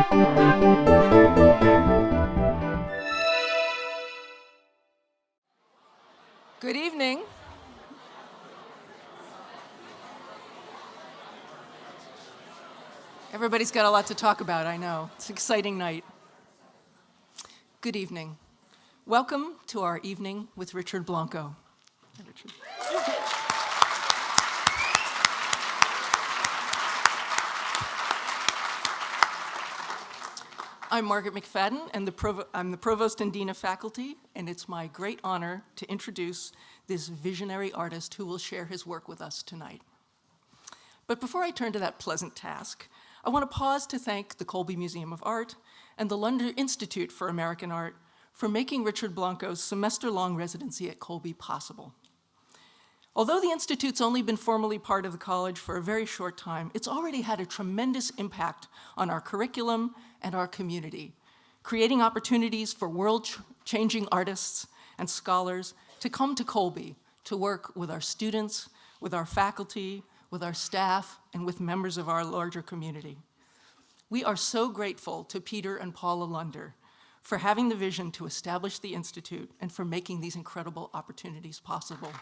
Good evening. Everybody's got a lot to talk about, I know. It's an exciting night. Good evening. Welcome to our evening with Richard Blanco. Hi, Richard. I'm Margaret McFadden, and I'm the Provost and Dean of Faculty, and it's my great honor to introduce this visionary artist who will share his work with us tonight. But before I turn to that pleasant task, I want to pause to thank the Colby Museum of Art and the London Institute for American Art for making Richard Blanco's semester-long residency at Colby possible. Although the Institute's only been formally part of the college for a very short time, it's already had a tremendous impact on our curriculum and our community, creating opportunities for world-changing artists and scholars to come to Colby to work with our students, with our faculty, with our staff, and with members of our larger community. We are so grateful to Peter and Paula Lunder for having the vision to establish the Institute and for making these incredible opportunities possible.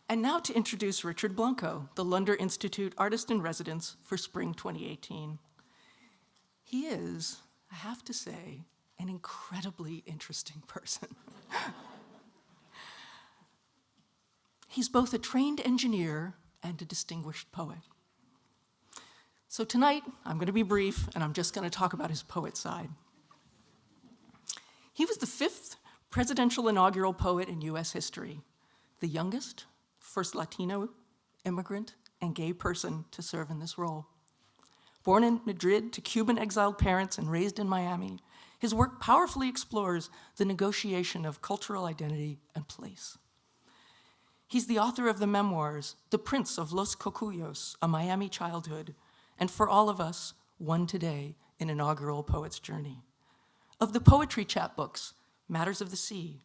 And now to introduce Richard Blanco, the Lunder Institute Artist in Residence for Spring 2018. He is, I have to say, an incredibly interesting person. He's both a trained engineer and a distinguished poet. So tonight, I'm going to be brief, and I'm just going to talk about his poet side. He was the 5th presidential inaugural poet in US history, the youngest, first Latino, immigrant, and gay person to serve in this role. Born in Madrid to Cuban exiled parents and raised in Miami, his work powerfully explores the negotiation of cultural identity and place. He's the author of the memoirs, The Prince of Los Cocuyos, A Miami Childhood, and For All of Us, One Today, An Inaugural Poet's Journey. Of the poetry chapbooks, Matters of the Sea,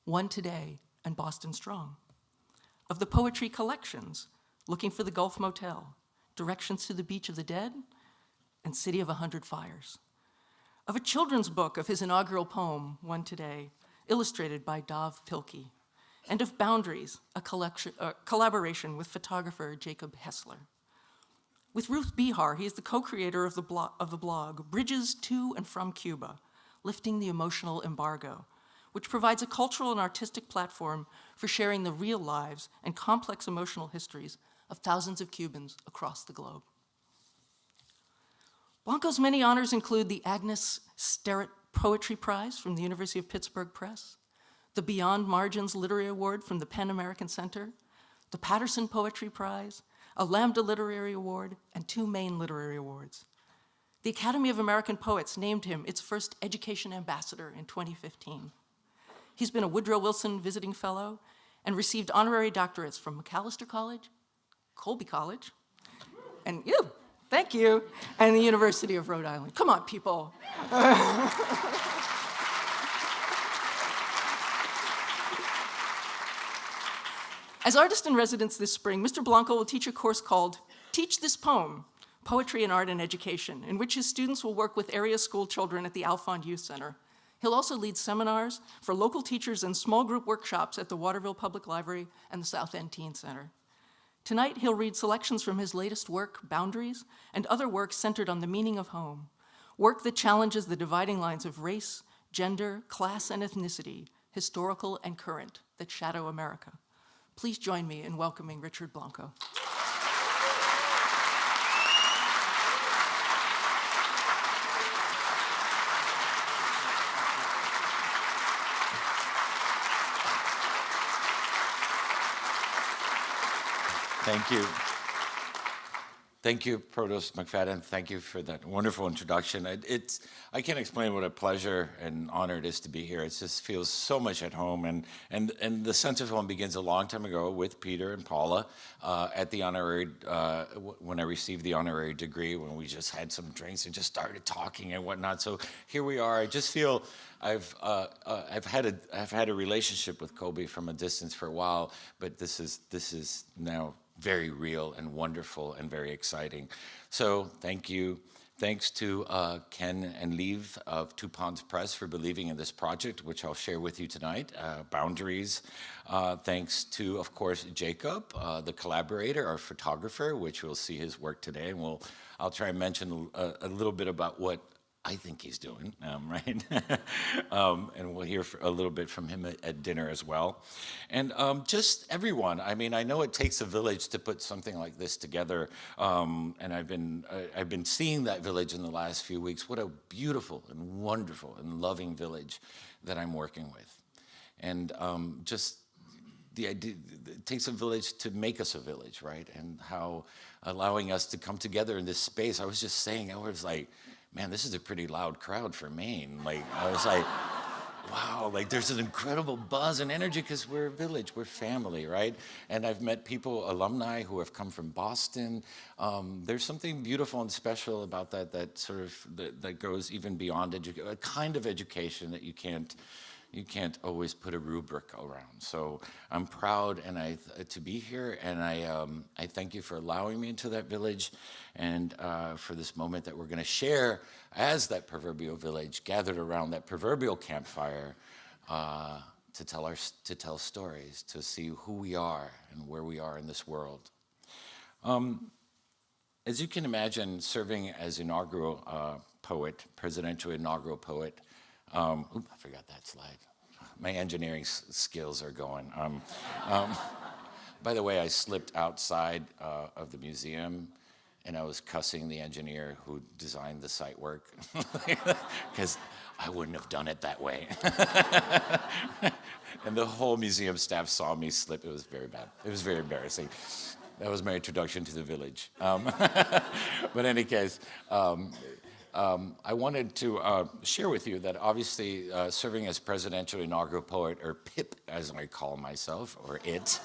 One Today, and Boston Strong. Of the poetry collections, Looking for the Gulf Motel, Directions to the Beach of the Dead, and City of 100 Fires. Of a children's book of his inaugural poem, One Today, illustrated by Dov Pilkey. And of Boundaries, a collaboration with photographer Jacob Hessler. With Ruth Behar, he is the co-creator of the blog Bridges to and from Cuba, Lifting the Emotional Embargo, which provides a cultural and artistic platform for sharing the real lives and complex emotional histories of thousands of Cubans across the globe. Blanco's many honors include the Agnes Sterrett Poetry Prize from the University of Pittsburgh Press, the Beyond Margins Literary Award from the PEN American Center, the Patterson Poetry Prize, a Lambda Literary Award, and 2 Maine Literary Awards. The Academy of American Poets named him its first education ambassador in 2015. He's been a Woodrow Wilson Visiting Fellow and received honorary doctorates from Macalester College, Colby College, and you, thank you, and the University of Rhode Island. Come on, people. As artist in residence this spring, Mr. Blanco will teach a course called Teach This Poem, Poetry and Art in Education, in which his students will work with area school children at the Alfond Youth Center. He'll also lead seminars for local teachers and small group workshops at the Waterville Public Library and the South End Teen Center. Tonight, he'll read selections from his latest work, Boundaries, and other works centered on the meaning of home, work that challenges the dividing lines of race, gender, class, and ethnicity, historical and current, that shadow America. Please join me in welcoming Richard Blanco. Thank you. Thank you, Protos McFadden. Thank you for that wonderful introduction. I can't explain what a pleasure and honor it is to be here. It just feels so much at home, and the sense of home begins a long time ago with Peter and Paula at the honorary when I received the honorary degree, when we just had some drinks and just started talking and whatnot. So here we are. I just feel I've had a relationship with Colby from a distance for a while, but this is now very real and wonderful and very exciting. So thank you. Thanks to Ken and Leave of Two Ponds Press for believing in this project, which I'll share with you tonight, Boundaries. Thanks to, of course, Jacob, the collaborator, our photographer, which we'll see his work today. And I'll try and mention a little bit about what I think he's doing, right? And we'll hear a little bit from him at dinner as well. And just everyone. I mean, I know it takes a village to put something like this together, and I've been seeing that village in the last few weeks. What a beautiful and wonderful and loving village that I'm working with, and just the idea, it takes a village to make us a village, right? And how allowing us to come together in this space. I was just saying, I was like, man, this is a pretty loud crowd for Maine. Like, I was like, wow, like there's an incredible buzz and energy because we're a village, we're family, right? And I've met people, alumni who have come from Boston. There's something beautiful and special about that sort of, that goes even beyond a kind of education that you can't always put a rubric around. So I'm proud to be here, and I thank you for allowing me into that village, and for this moment that we're going to share as that proverbial village gathered around that proverbial campfire to tell stories, to see who we are and where we are in this world. As you can imagine, serving as inaugural presidential inaugural poet. I forgot that slide. My engineering skills are going. By the way, I slipped outside of the museum, and I was cussing the engineer who designed the site work because I wouldn't have done it that way. And the whole museum staff saw me slip. It was very bad. It was very embarrassing. That was my introduction to the village. But in any case, I wanted to share with you that obviously serving as presidential inaugural poet, or PIP as I call myself, or it,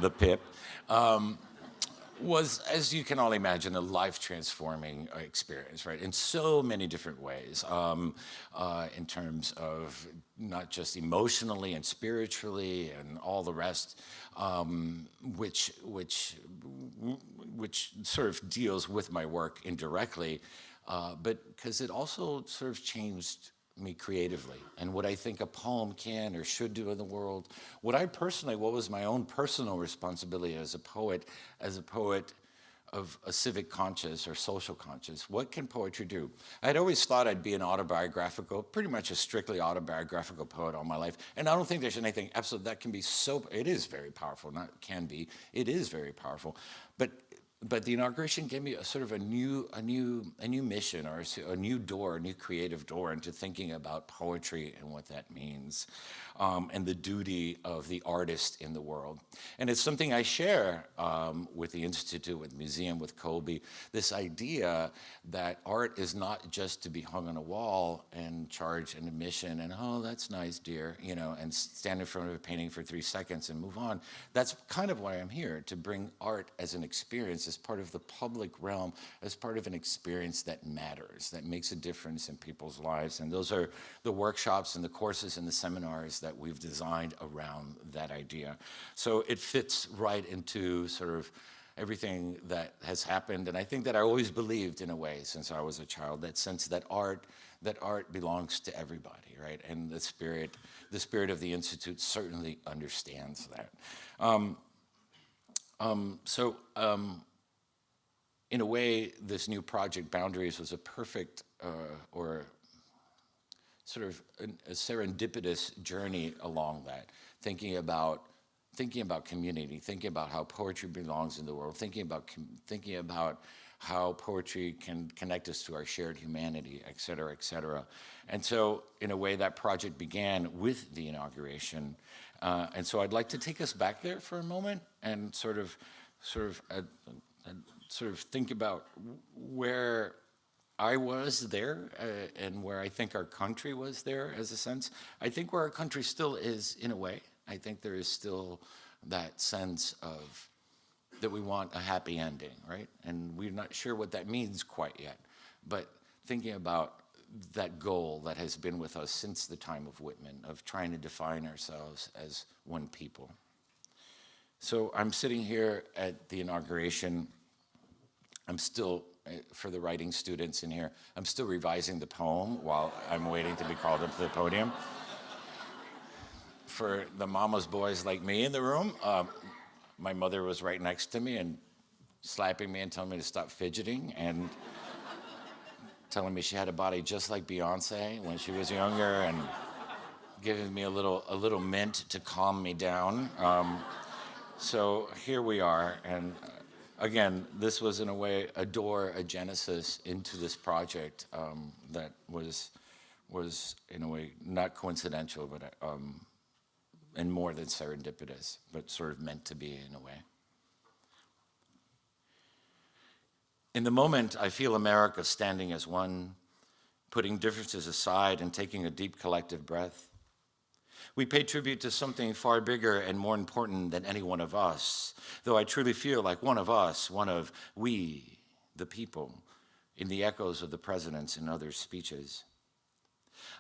the PIP, was, as you can all imagine, a life-transforming experience, right? In so many different ways, in terms of not just emotionally and spiritually and all the rest, which sort of deals with my work indirectly. But because it also sort of changed me creatively and what I think a poem can or should do in the world. What was my own personal responsibility as a poet of a civic conscience or social conscience. What can poetry do? I'd always thought I'd be pretty much a strictly autobiographical poet all my life. And I don't think there's anything absolute that can be it is very powerful, not can be, it is very powerful. But the inauguration gave me a sort of a new mission, or a new door, a new creative door into thinking about poetry and what that means, and the duty of the artist in the world. And it's something I share with the Institute, with the museum, with Colby, this idea that art is not just to be hung on a wall and charge an admission and, oh, that's nice, dear, and stand in front of a painting for 3 seconds and move on. That's kind of why I'm here, to bring art as an experience, as part of the public realm, as part of an experience that matters, that makes a difference in people's lives. And those are the workshops and the courses and the seminars that we've designed around that idea. So it fits right into sort of everything that has happened. And I think that I always believed, in a way, since I was a child, that sense that art belongs to everybody, right? And the spirit of the Institute certainly understands that. In a way, this new project, Boundaries, was a perfect or sort of a serendipitous journey along that, thinking about community, thinking about how poetry belongs in the world, thinking about how poetry can connect us to our shared humanity, et cetera, et cetera. And so, in a way, that project began with the inauguration. And so I'd like to take us back there for a moment and sort of and sort of think about where I was there and where I think our country was there, as a sense. I think where our country still is, in a way. I think there is still that sense of that we want a happy ending, right? And we're not sure what that means quite yet. But thinking about that goal that has been with us since the time of Whitman, of trying to define ourselves as one people. So I'm sitting here at the inauguration. I'm still, for the writing students in here, I'm still revising the poem while I'm waiting to be called up to the podium. For the mama's boys like me in the room, my mother was right next to me and slapping me and telling me to stop fidgeting and telling me she had a body just like Beyonce when she was younger and giving me a little mint to calm me down. So here we are, and again, this was in a way a genesis into this project that was in a way not coincidental, but and more than serendipitous, but sort of meant to be in a way. In the moment, I feel America standing as one, putting differences aside and taking a deep collective breath. We pay tribute to something far bigger and more important than any one of us, though I truly feel like one of us, one of we, the people, in the echoes of the president's and others' speeches.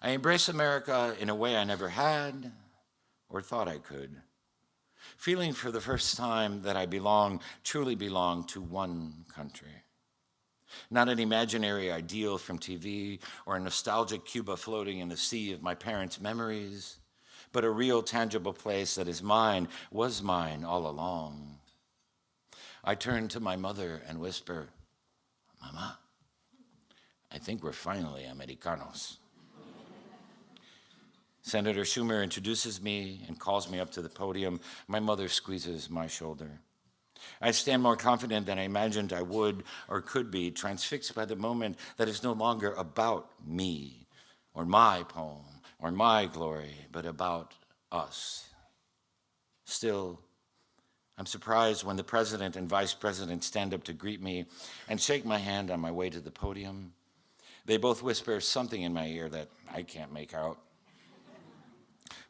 I embrace America in a way I never had or thought I could, feeling for the first time that I truly belong to one country. Not an imaginary ideal from TV or a nostalgic Cuba floating in the sea of my parents' memories, but a real tangible place that is mine, was mine all along. I turn to my mother and whisper, "Mama, I think we're finally Americanos." Senator Schumer introduces me and calls me up to the podium. My mother squeezes my shoulder. I stand more confident than I imagined I would or could be, transfixed by the moment that is no longer about me or my poem or my glory, but about us. Still, I'm surprised when the president and vice president stand up to greet me and shake my hand on my way to the podium. They both whisper something in my ear that I can't make out.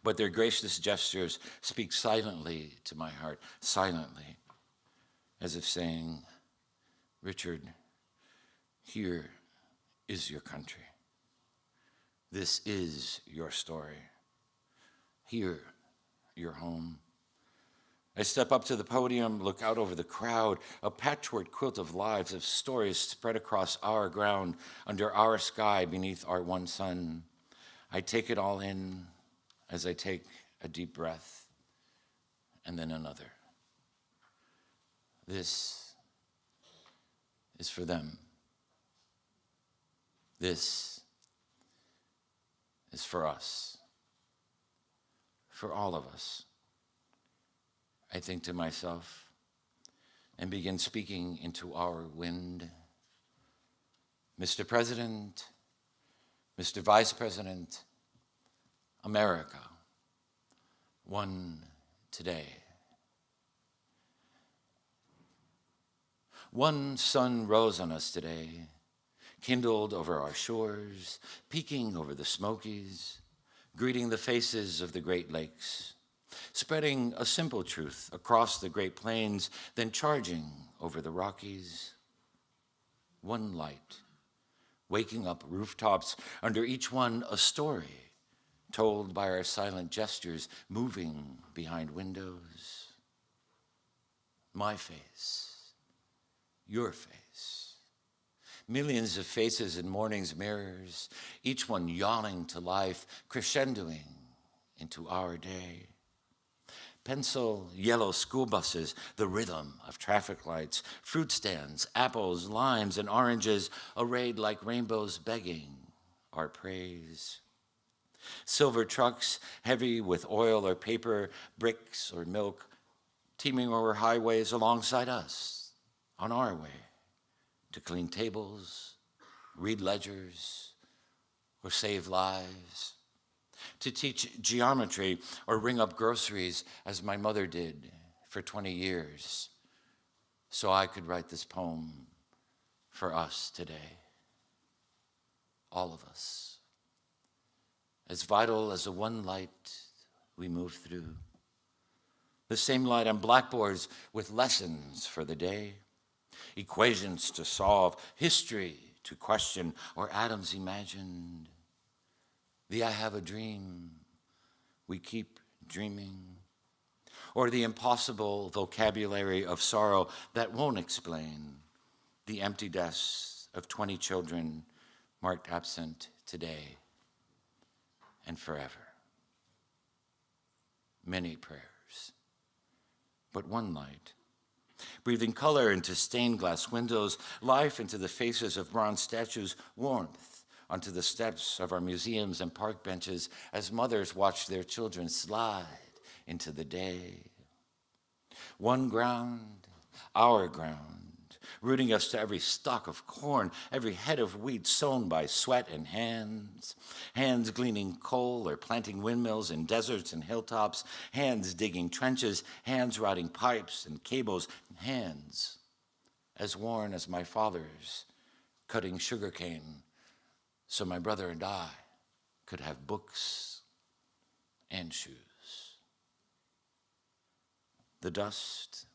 But their gracious gestures speak silently to my heart, silently, as if saying, "Richard, here is your country. This is your story. Here, your home." I step up to the podium, look out over the crowd, a patchwork quilt of lives, of stories spread across our ground, under our sky, beneath our one sun. I take it all in as I take a deep breath and then another. This is for them. This is for us. For all of us. I think to myself and begin speaking into our wind. Mr. President, Mr. Vice President, America, one today. One sun rose on us today, kindled over our shores, peeking over the Smokies, greeting the faces of the Great Lakes, spreading a simple truth across the Great Plains, then charging over the Rockies. One light, waking up rooftops, under each one a story, told by our silent gestures, moving behind windows. My face. Your face. Millions of faces in morning's mirrors, each one yawning to life, crescendoing into our day. Pencil yellow school buses, the rhythm of traffic lights, fruit stands, apples, limes, and oranges, arrayed like rainbows begging our praise. Silver trucks, heavy with oil or paper, bricks or milk, teeming over highways alongside us, on our way to clean tables, read ledgers, or save lives, to teach geometry or ring up groceries as my mother did for 20 years, so I could write this poem for us today, all of us, as vital as the one light we move through, the same light on blackboards with lessons for the day, equations to solve, history to question, or atoms imagined. The I have a dream, we keep dreaming, or the impossible vocabulary of sorrow that won't explain the empty desks of 20 children marked absent today and forever. Many prayers, but one light, breathing color into stained glass windows, life into the faces of bronze statues, warmth onto the steps of our museums and park benches as mothers watch their children slide into the day. One ground, our ground, rooting us to every stalk of corn, every head of wheat sown by sweat and hands, hands gleaning coal or planting windmills in deserts and hilltops, hands digging trenches, hands routing pipes and cables, hands as worn as my father's, cutting sugarcane so my brother and I could have books and shoes. The dust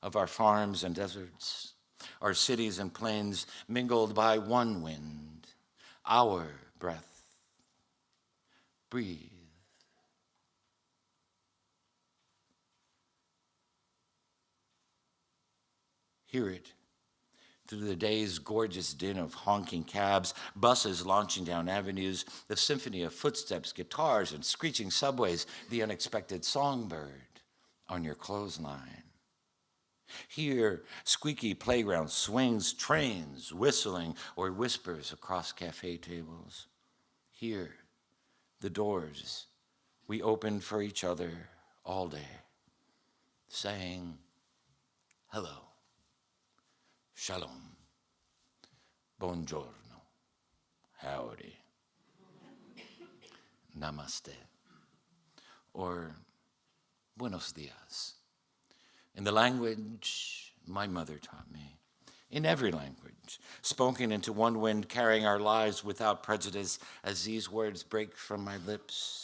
of our farms and deserts, our cities and plains mingled by one wind, our breath. Breathe. Hear it through the day's gorgeous din of honking cabs, buses launching down avenues, the symphony of footsteps, guitars, and screeching subways, the unexpected songbird on your clothesline. Hear squeaky playground swings, trains whistling, or whispers across cafe tables. Hear the doors we opened for each other all day, saying hello, shalom, buongiorno, howdy, namaste, or buenos dias, in the language my mother taught me, in every language, spoken into one wind, carrying our lives without prejudice as these words break from my lips.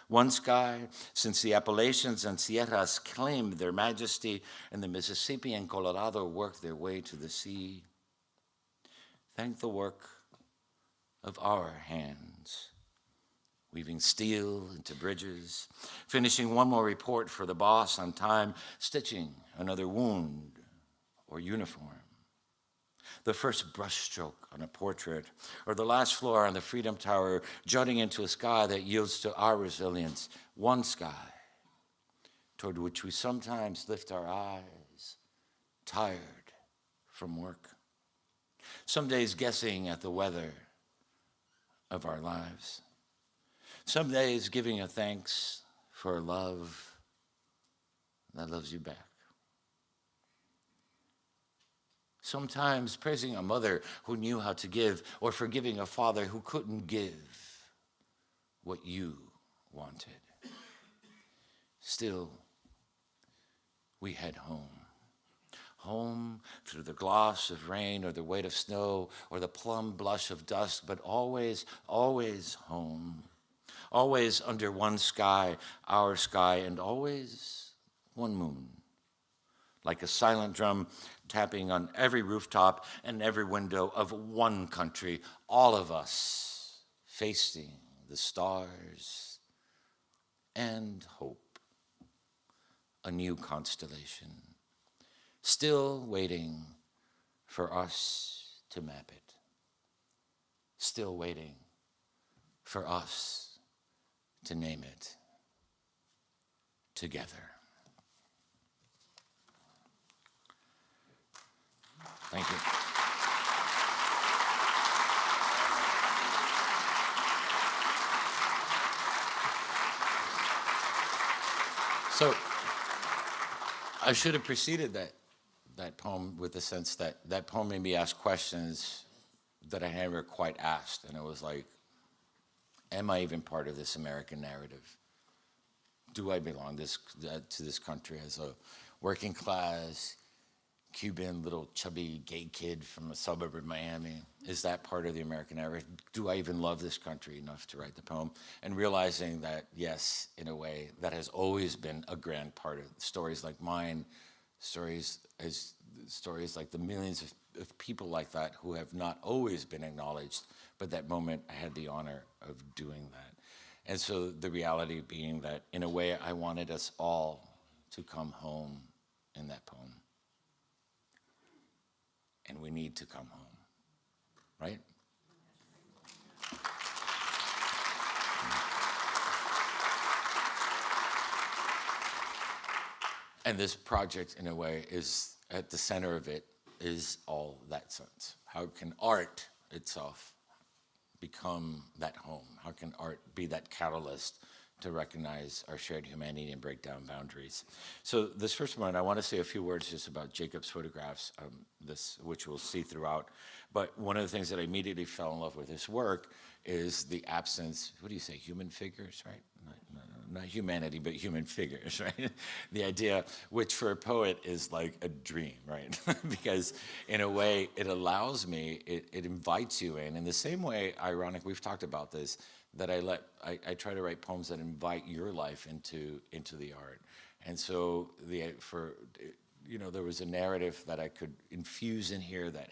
One sky, since the Appalachians and Sierras claimed their majesty and the Mississippi and Colorado worked their way to the sea. Thank the work of our hands, weaving steel into bridges, finishing one more report for the boss on time, stitching another wound or uniform, the first brushstroke on a portrait, or the last floor on the Freedom Tower, jutting into a sky that yields to our resilience, one sky toward which we sometimes lift our eyes, tired from work, some days guessing at the weather of our lives, some days giving a thanks for a love that loves you back. Sometimes praising a mother who knew how to give, or forgiving a father who couldn't give what you wanted. Still, we head home. Home through the gloss of rain or the weight of snow or the plum blush of dusk, but always, always home. Always under one sky, our sky, and always one moon. Like a silent drum tapping on every rooftop and every window of one country, all of us facing the stars and hope, a new constellation, still waiting for us to map it, still waiting for us to name it together. Thank you. So I should have preceded that poem with the sense that that poem made me ask questions that I never quite asked. And it was like, am I even part of this American narrative? Do I belong to this country as a working class, Cuban, little chubby gay kid from a suburb of Miami. Is that part of the American era? Do I even love this country enough to write the poem? And realizing that, yes, in a way, that has always been a grand part of stories like mine, stories like the millions of people like that who have not always been acknowledged, but that moment I had the honor of doing that. And so the reality being that, in a way, I wanted us all to come home in that poem. And we need to come home, right? And this project, in a way, is at the center of it, is all that sense. How can art itself become that home? How can art be that catalyst to recognize our shared humanity and break down boundaries? So this first one, I want to say a few words just about Jacob's photographs, which we'll see throughout. But one of the things that I immediately fell in love with his work is the absence, what do you say, human figures, right? Not humanity, but human figures, right? The idea, which for a poet is like a dream, right? Because in a way, it allows me, it invites you in the same way, ironic, we've talked about this, that I try to write poems that invite your life into the art. And so there was a narrative that I could infuse in here that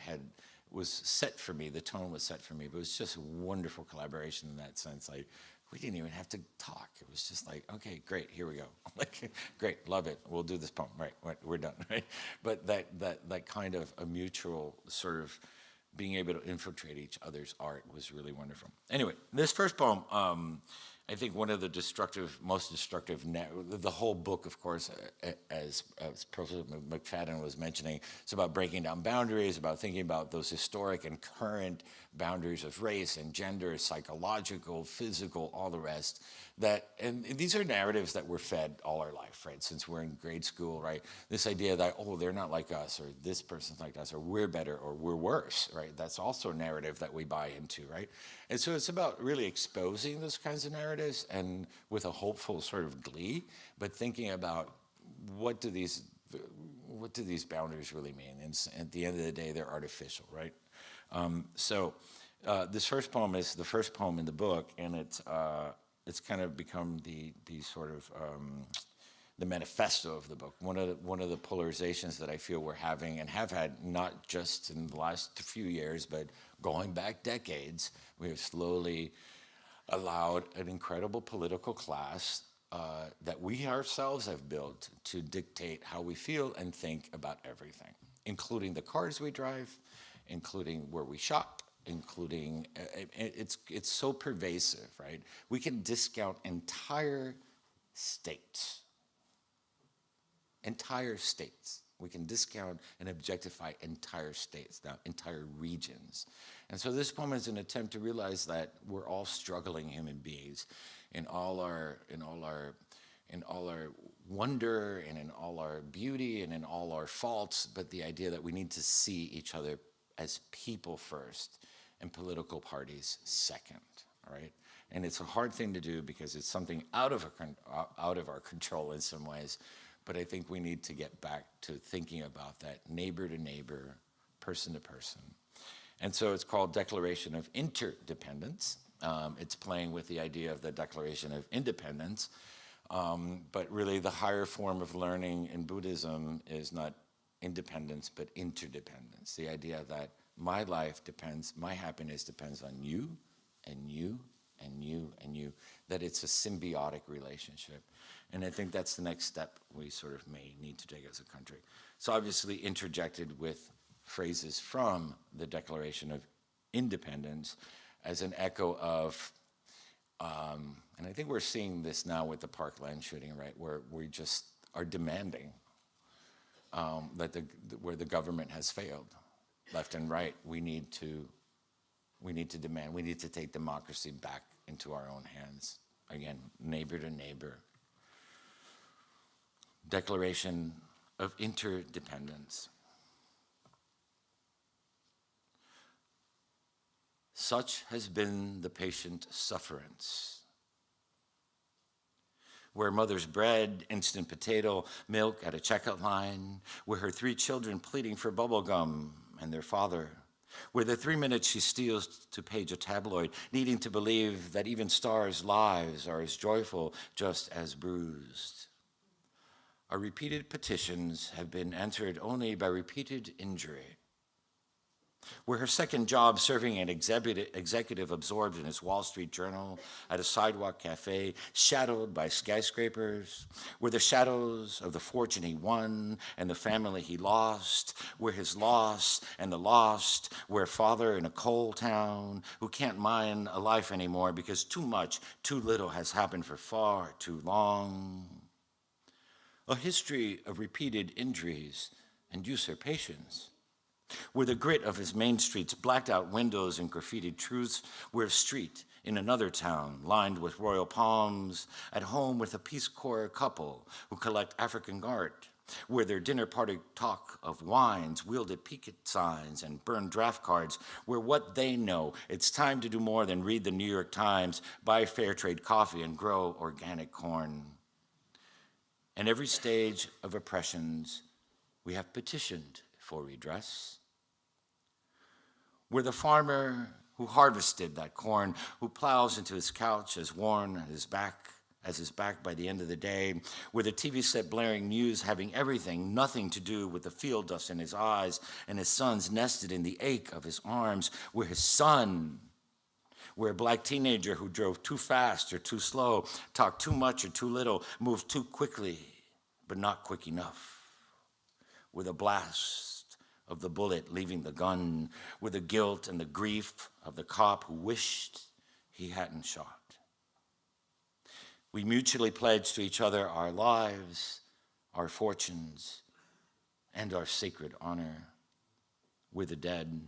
was set for me, the tone was set for me, but it was just a wonderful collaboration in that sense. Like, we didn't even have to talk. It was just like, okay, great, here we go. Like, great, love it. We'll do this poem. Right, we're done. Right, but that kind of a mutual sort of being able to infiltrate each other's art was really wonderful. Anyway, this first poem, I think one of the most destructive, the whole book, of course, as Professor McFadden was mentioning, it's about breaking down boundaries, about thinking about those historic and current boundaries of race and gender, psychological, physical, all the rest. And these are narratives that we're fed all our life, right? Since we're in grade school, right? This idea that, oh, they're not like us, or this person's like us, or we're better, or we're worse, right? That's also a narrative that we buy into, right? And so it's about really exposing those kinds of narratives and with a hopeful sort of glee, but thinking about what do these boundaries really mean? And at the end of the day, they're artificial, right? This first poem is the first poem in the book, and it's kind of become the sort of the manifesto of the book. One of the polarizations that I feel we're having and have had, not just in the last few years, but going back decades, we have slowly allowed an incredible political class that we ourselves have built to dictate how we feel and think about everything, including the cars we drive, including where we shop, including, it's so pervasive, right? We can discount entire states. We can discount and objectify entire states, now entire regions. And so this poem is an attempt to realize that we're all struggling human beings in all our wonder and in all our beauty and in all our faults, but the idea that we need to see each other as people first and political parties second, all right? And it's a hard thing to do because it's something out of our control in some ways, but I think we need to get back to thinking about that neighbor to neighbor, person to person. And so it's called Declaration of Interdependence. It's playing with the idea of the Declaration of Independence, but really the higher form of learning in Buddhism is not independence, but interdependence. The idea that my happiness depends on you and you and you and you, that it's a symbiotic relationship. And I think that's the next step we sort of may need to take as a country. So obviously interjected with phrases from the Declaration of Independence as an echo of, and I think we're seeing this now with the Parkland shooting, right, where we just are demanding where the government has failed, left and right. We need to demand, we need to take democracy back into our own hands. Again, neighbor to neighbor. Declaration of Interdependence. Such has been the patient sufferance. where mother's bread, instant potato, milk at a checkout line, where her 3 children pleading for bubble gum and their father, where the 3 minutes she steals to page a tabloid, needing to believe that even stars' lives are as joyful, just as bruised. Our repeated petitions have been answered only by repeated injury, where her second job serving an executive absorbed in his Wall Street Journal at a sidewalk cafe, shadowed by skyscrapers, where the shadows of the fortune he won and the family he lost, where his loss and the lost, where father in a coal town who can't mind a life anymore because too much, too little has happened for far too long. A history of repeated injuries and usurpations, where the grit of his main streets, blacked out windows and graffitied truths, where a street in another town lined with royal palms, at home with a Peace Corps couple who collect African art, where their dinner party talk of wines, wielded picket signs and burned draft cards, where what they know, it's time to do more than read the New York Times, buy fair trade coffee, and grow organic corn. And every stage of oppressions, we have petitioned for redress, where the farmer who harvested that corn, who plows into his couch as worn as his back by the end of the day, where the TV set blaring news having everything, nothing to do with the field dust in his eyes, and his sons nested in the ache of his arms, where his son, where a black teenager who drove too fast or too slow, talked too much or too little, moved too quickly, but not quick enough, where the blast of the bullet leaving the gun, with the guilt and the grief of the cop who wished he hadn't shot. We mutually pledge to each other our lives, our fortunes, and our sacred honor. We're the dead,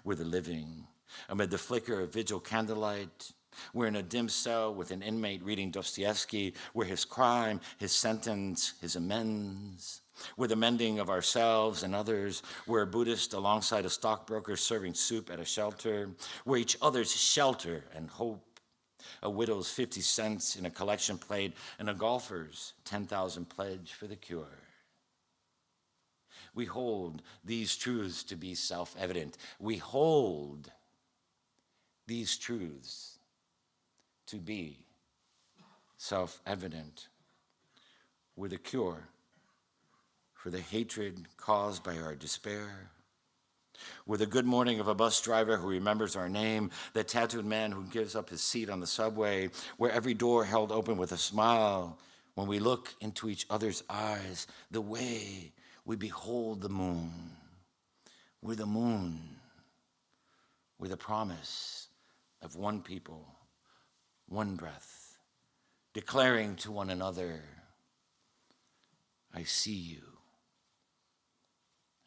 we're the living. Amid the flicker of vigil candlelight, we're in a dim cell with an inmate reading Dostoevsky, where his crime, his sentence, his amends, we're the mending of ourselves and others. We're a Buddhist alongside a stockbroker serving soup at a shelter. We're each other's shelter and hope. A widow's 50 cents in a collection plate and a golfer's 10,000 pledge for the cure. We hold these truths to be self-evident. We hold these truths to be self-evident. We're the cure for the hatred caused by our despair. We're the good morning of a bus driver who remembers our name, the tattooed man who gives up his seat on the subway, where every door held open with a smile when we look into each other's eyes, the way we behold the moon. We're the moon. We're the promise of one people, one breath, declaring to one another, I see you.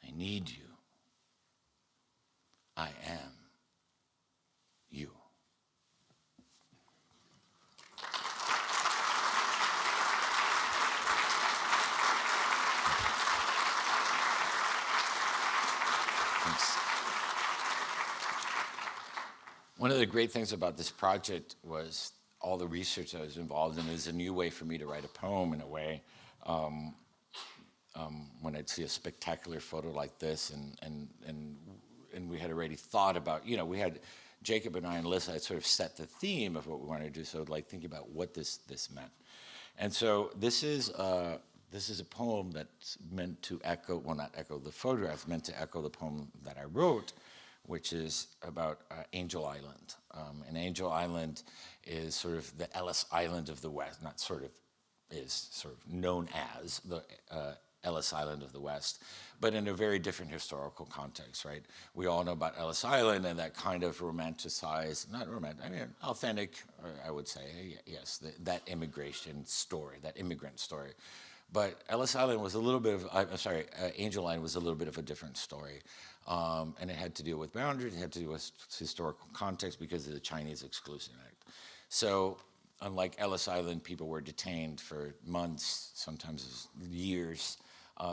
I need you. I am you. Thanks. One of the great things about this project was all the research I was involved in. It was a new way for me to write a poem in a way. When I'd see a spectacular photo like this, and we had already thought about, we had Jacob and I and Alyssa had sort of set the theme of what we wanted to do. So like thinking about what this meant, and so this is a poem that's meant to echo, well, not echo the photograph, meant to echo the poem that I wrote, which is about Angel Island. And Angel Island is sort of the Ellis Island of the West, not sort of, is sort of known as the Ellis Island of the West, but in a very different historical context, right? We all know about Ellis Island and that kind of romanticized, not romantic, I mean, authentic, I would say, yes, that immigration story, that immigrant story. But Ellis Island was a little bit of, Angel Island was a little bit of a different story. And it had to deal with boundaries, it had to do with historical context because of the Chinese Exclusion Act. So unlike Ellis Island, people were detained for months, sometimes years,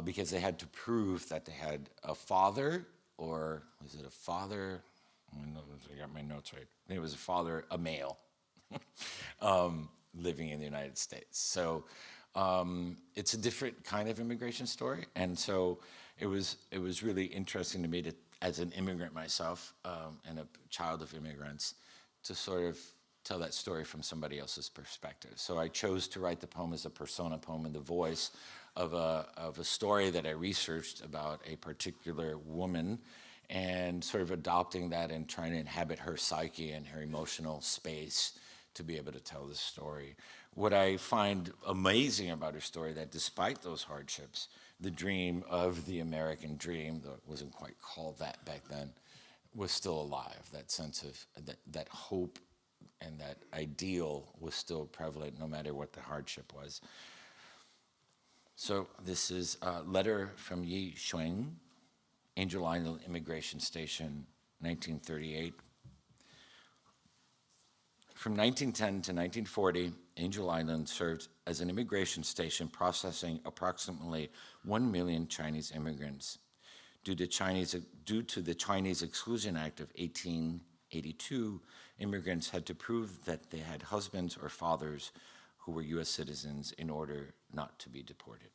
because they had to prove that they had a father, or was it a father? I got my notes right. I think it was a father, a male. living in the United States. So it's a different kind of immigration story, and so it was really interesting to me to, as an immigrant myself and a child of immigrants, to sort of tell that story from somebody else's perspective. So I chose to write the poem as a persona poem in the voice of a story that I researched about a particular woman, and sort of adopting that and trying to inhabit her psyche and her emotional space to be able to tell this story. What I find amazing about her story, that despite those hardships, the dream of the American dream, though it wasn't quite called that back then, was still alive. That sense of that hope and that ideal was still prevalent no matter what the hardship was. So this is a letter from Yi Shuang, Angel Island Immigration Station, 1938. From 1910 to 1940, Angel Island served as an immigration station processing approximately 1 million Chinese immigrants. Due to the Chinese Exclusion Act of 1882, immigrants had to prove that they had husbands or fathers who were U.S. citizens in order not to be deported.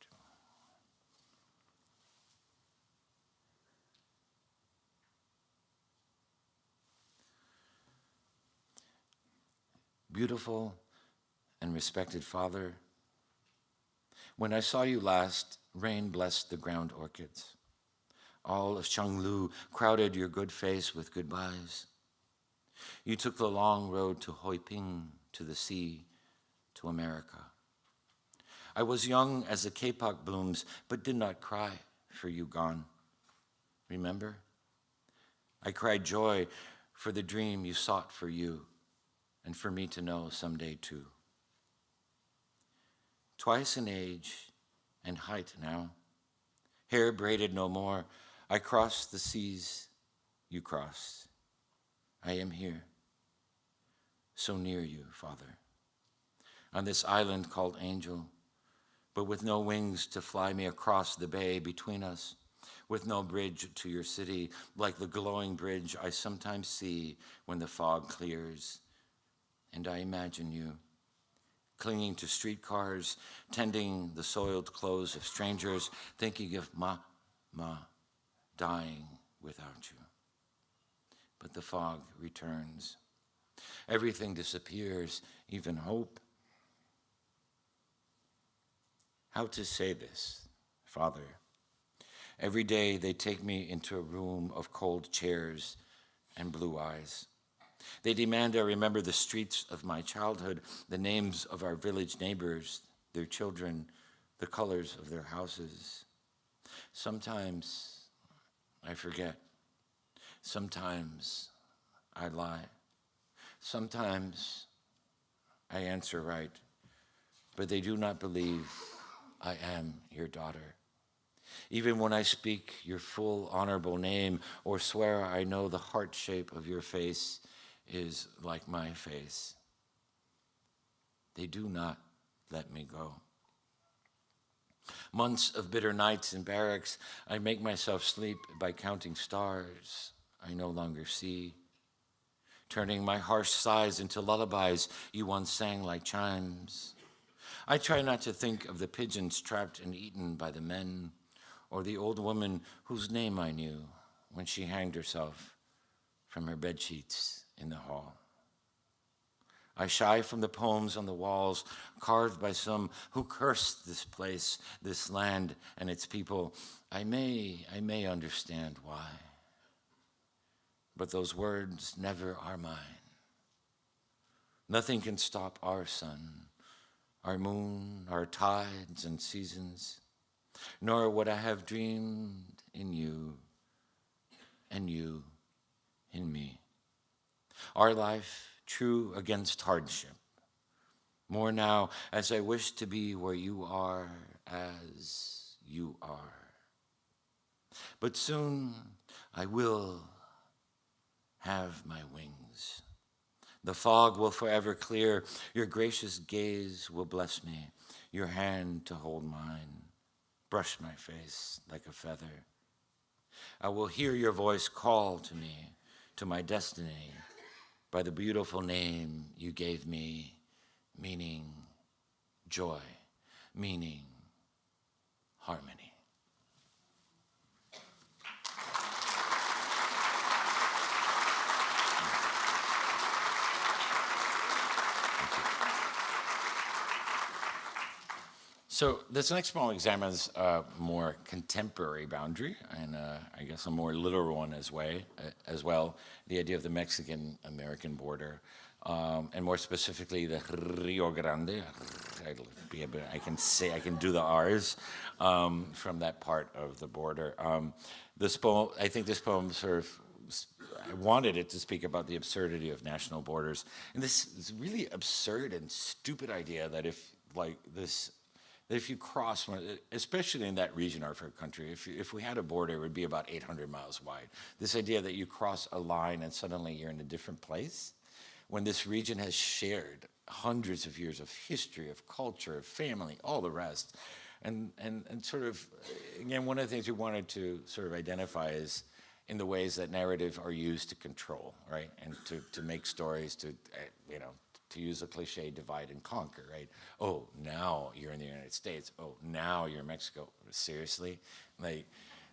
Beautiful and respected father, when I saw you last, rain blessed the ground orchids. All of Chenglu crowded your good face with goodbyes. You took the long road to Hoiping, to the sea, to America. I was young as the kapok blooms, but did not cry for you gone. Remember? I cried joy for the dream you sought for you, and for me to know someday too. Twice in age and height now, hair braided no more, I crossed the seas you crossed. I am here, so near you, Father, on this island called Angel, but with no wings to fly me across the bay between us, with no bridge to your city, like the glowing bridge I sometimes see when the fog clears. And I imagine you, clinging to streetcars, tending the soiled clothes of strangers, thinking of Ma, dying without you. But the fog returns. Everything disappears, even hope. How to say this, Father? Every day they take me into a room of cold chairs and blue eyes. They demand I remember the streets of my childhood, the names of our village neighbors, their children, the colors of their houses. Sometimes I forget. Sometimes I lie. Sometimes I answer right, but they do not believe I am your daughter. Even when I speak your full honorable name or swear I know the heart shape of your face is like my face, they do not let me go. Months of bitter nights in barracks, I make myself sleep by counting stars I no longer see, turning my harsh sighs into lullabies you once sang like chimes. I try not to think of the pigeons trapped and eaten by the men, or the old woman whose name I knew when she hanged herself from her bedsheets in the hall. I shy from the poems on the walls, carved by some who cursed this place, this land, and its people. I may understand why, but those words never are mine. Nothing can stop our sun, our moon, our tides and seasons, nor would I have dreamed in you and you in me. Our life true against hardship, more now as I wish to be where you are as you are. But soon I will have my wings. The fog will forever clear, your gracious gaze will bless me, your hand to hold mine, brush my face like a feather. I will hear your voice call to me, to my destiny, by the beautiful name you gave me, meaning joy, meaning harmony. So this next poem examines a more contemporary boundary, and I guess a more literal one as well, the idea of the Mexican-American border, and more specifically the Rio Grande. I can do the R's from that part of the border. This poem, I think this poem I wanted it to speak about the absurdity of national borders, and this really absurd and stupid idea that if you cross one, especially in that region of our country, if we had a border, it would be about 800 miles wide. This idea that you cross a line and suddenly you're in a different place, when this region has shared hundreds of years of history, of culture, of family, all the rest. And sort of, again, one of the things we wanted to sort of identify is in the ways that narrative are used to control, right? And to make stories, to use a cliche, divide and conquer, right? Oh, now you're in the United States. Oh, now you're in Mexico. Seriously? Like,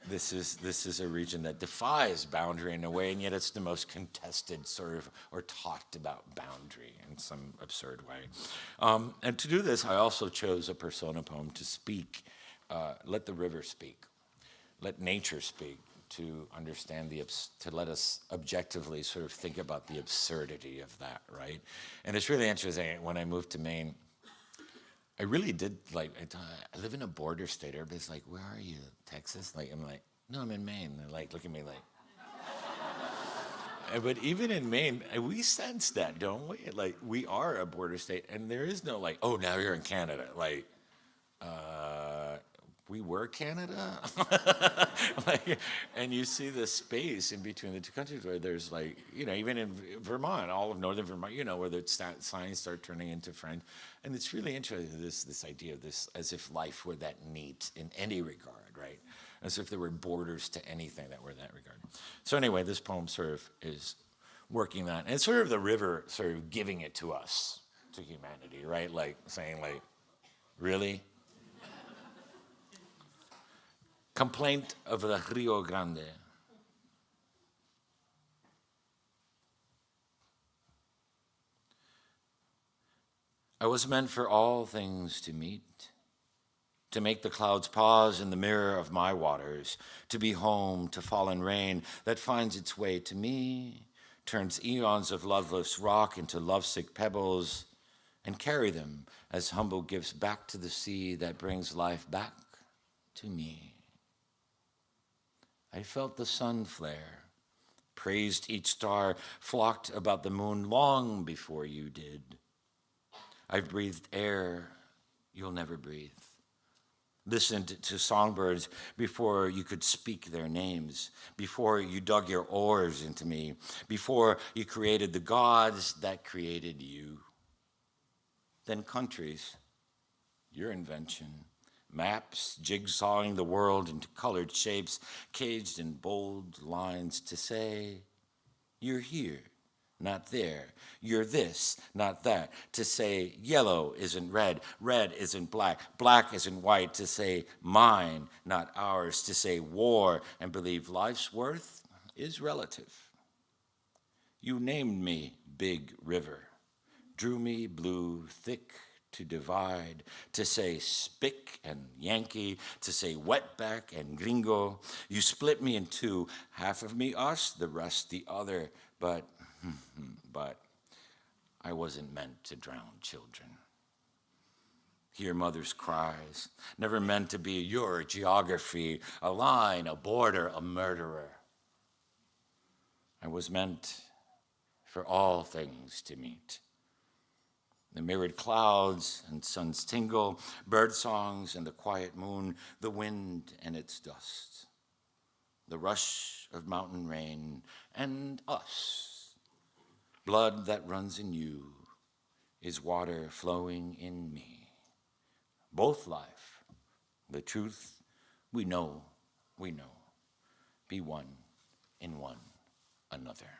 this is a region that defies boundary in a way, and yet it's the most contested sort of, or talked about boundary in some absurd way. And to do this, I also chose a persona poem to speak, let the river speak, let nature speak, to understand to let us objectively sort of think about the absurdity of that, right? And it's really interesting, when I moved to Maine, I really did, I live in a border state. Everybody's like, where are you, Texas? I'm like, no, I'm in Maine. They're like, look at me like. But even in Maine, we sense that, don't we? Like, we are a border state, and there is no oh, now you're in Canada. We were Canada, and you see the space in between the two countries where there's even in Vermont, all of northern Vermont, where the signs start turning into French, and it's really interesting, this idea of this as if life were that neat in any regard, right? As if there were borders to anything that were in that regard. So anyway, this poem sort of is working that, and it's sort of the river sort of giving it to us, to humanity, right? Saying really? Complaint of the Rio Grande. I was meant for all things to meet, to make the clouds pause in the mirror of my waters, to be home to fallen rain that finds its way to me, turns eons of loveless rock into lovesick pebbles, and carry them as humble gifts back to the sea that brings life back to me. I felt the sun flare, praised each star, flocked about the moon long before you did. I've breathed air you'll never breathe, listened to songbirds before you could speak their names, before you dug your oars into me, before you created the gods that created you. Then countries, your invention. Maps, jigsawing the world into colored shapes, caged in bold lines to say, you're here, not there. You're this, not that. To say yellow isn't red, red isn't black, black isn't white. To say mine, not ours. To say war and believe life's worth is relative. You named me Big River, drew me blue, thick, to divide, to say spick and Yankee, to say wetback and gringo. You split me in two, half of me us, the rest the other, but I wasn't meant to drown children. Hear mothers' cries, never meant to be your geography, a line, a border, a murderer. I was meant for all things to meet. The mirrored clouds and sun's tingle, bird songs and the quiet moon, the wind and its dust, the rush of mountain rain, and us. Blood that runs in you is water flowing in me. Both life, the truth, we know. Be one in one another.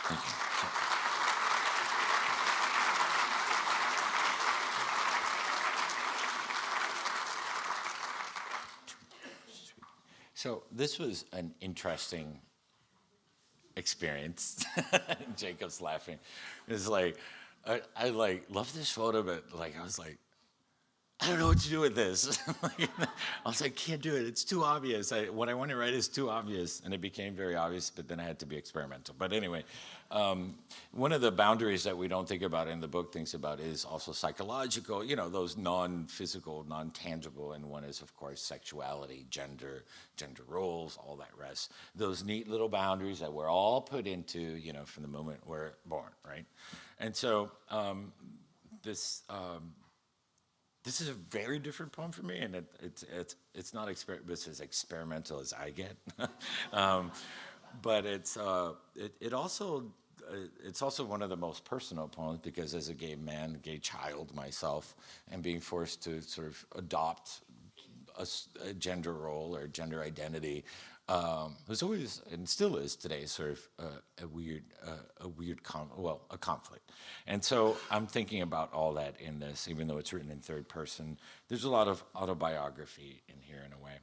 Thank you. So this was an interesting experience. Jacob's laughing. It's like, I like love this photo, but like I was like, I don't know what to do with this. I was like, can't do it. It's too obvious. What I want to write is too obvious. And it became very obvious, but then I had to be experimental. But anyway, one of the boundaries that we don't think about in the book thinks about is also psychological, those non-physical, non-tangible. And one is, of course, sexuality, gender roles, all that rest. Those neat little boundaries that we're all put into, from the moment we're born, right? And so this is a very different poem for me, and it's not it's as experimental as I get, but it's also one of the most personal poems because as a gay man, gay child myself, and being forced to sort of adopt a gender role or gender identity, was always and still is today sort of a conflict. And so I'm thinking about all that in this, even though it's written in third person. There's a lot of autobiography in here in a way.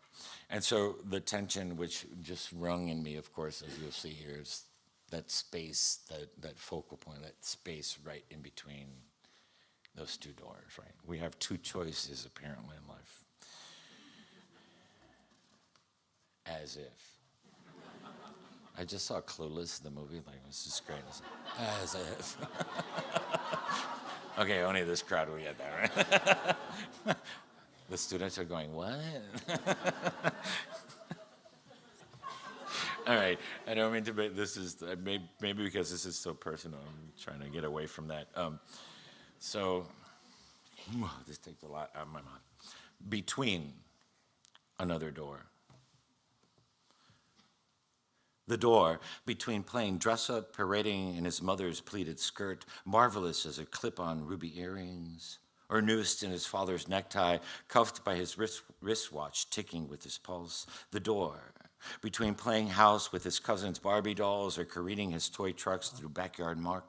And so the tension which just rung in me, of course, as you'll see here, is that space, that focal point, that space right in between those two doors, right? We have two choices apparently in life. As if. I just saw Clueless, the movie, like, it was just great. As if. Okay, only this crowd will get that, right? The students are going, what? All right, I don't mean to, but this is, maybe because this is so personal, I'm trying to get away from that. This takes a lot out of my mind. Between another door. The door, between playing dress-up, parading in his mother's pleated skirt, marvelous as a clip-on ruby earrings, or noosed in his father's necktie, cuffed by his wristwatch ticking with his pulse. The door, between playing house with his cousin's Barbie dolls or careening his toy trucks through backyard mark.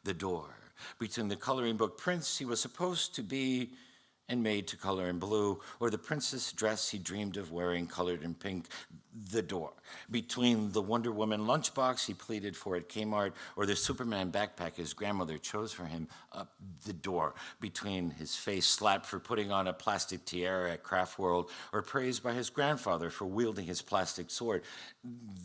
The door, between the coloring book prince he was supposed to be and made to color in blue, or the princess dress he dreamed of wearing colored in pink. The door, between the Wonder Woman lunchbox he pleaded for at Kmart, or the Superman backpack his grandmother chose for him. The door, between his face slapped for putting on a plastic tiara at Craft World, or praised by his grandfather for wielding his plastic sword.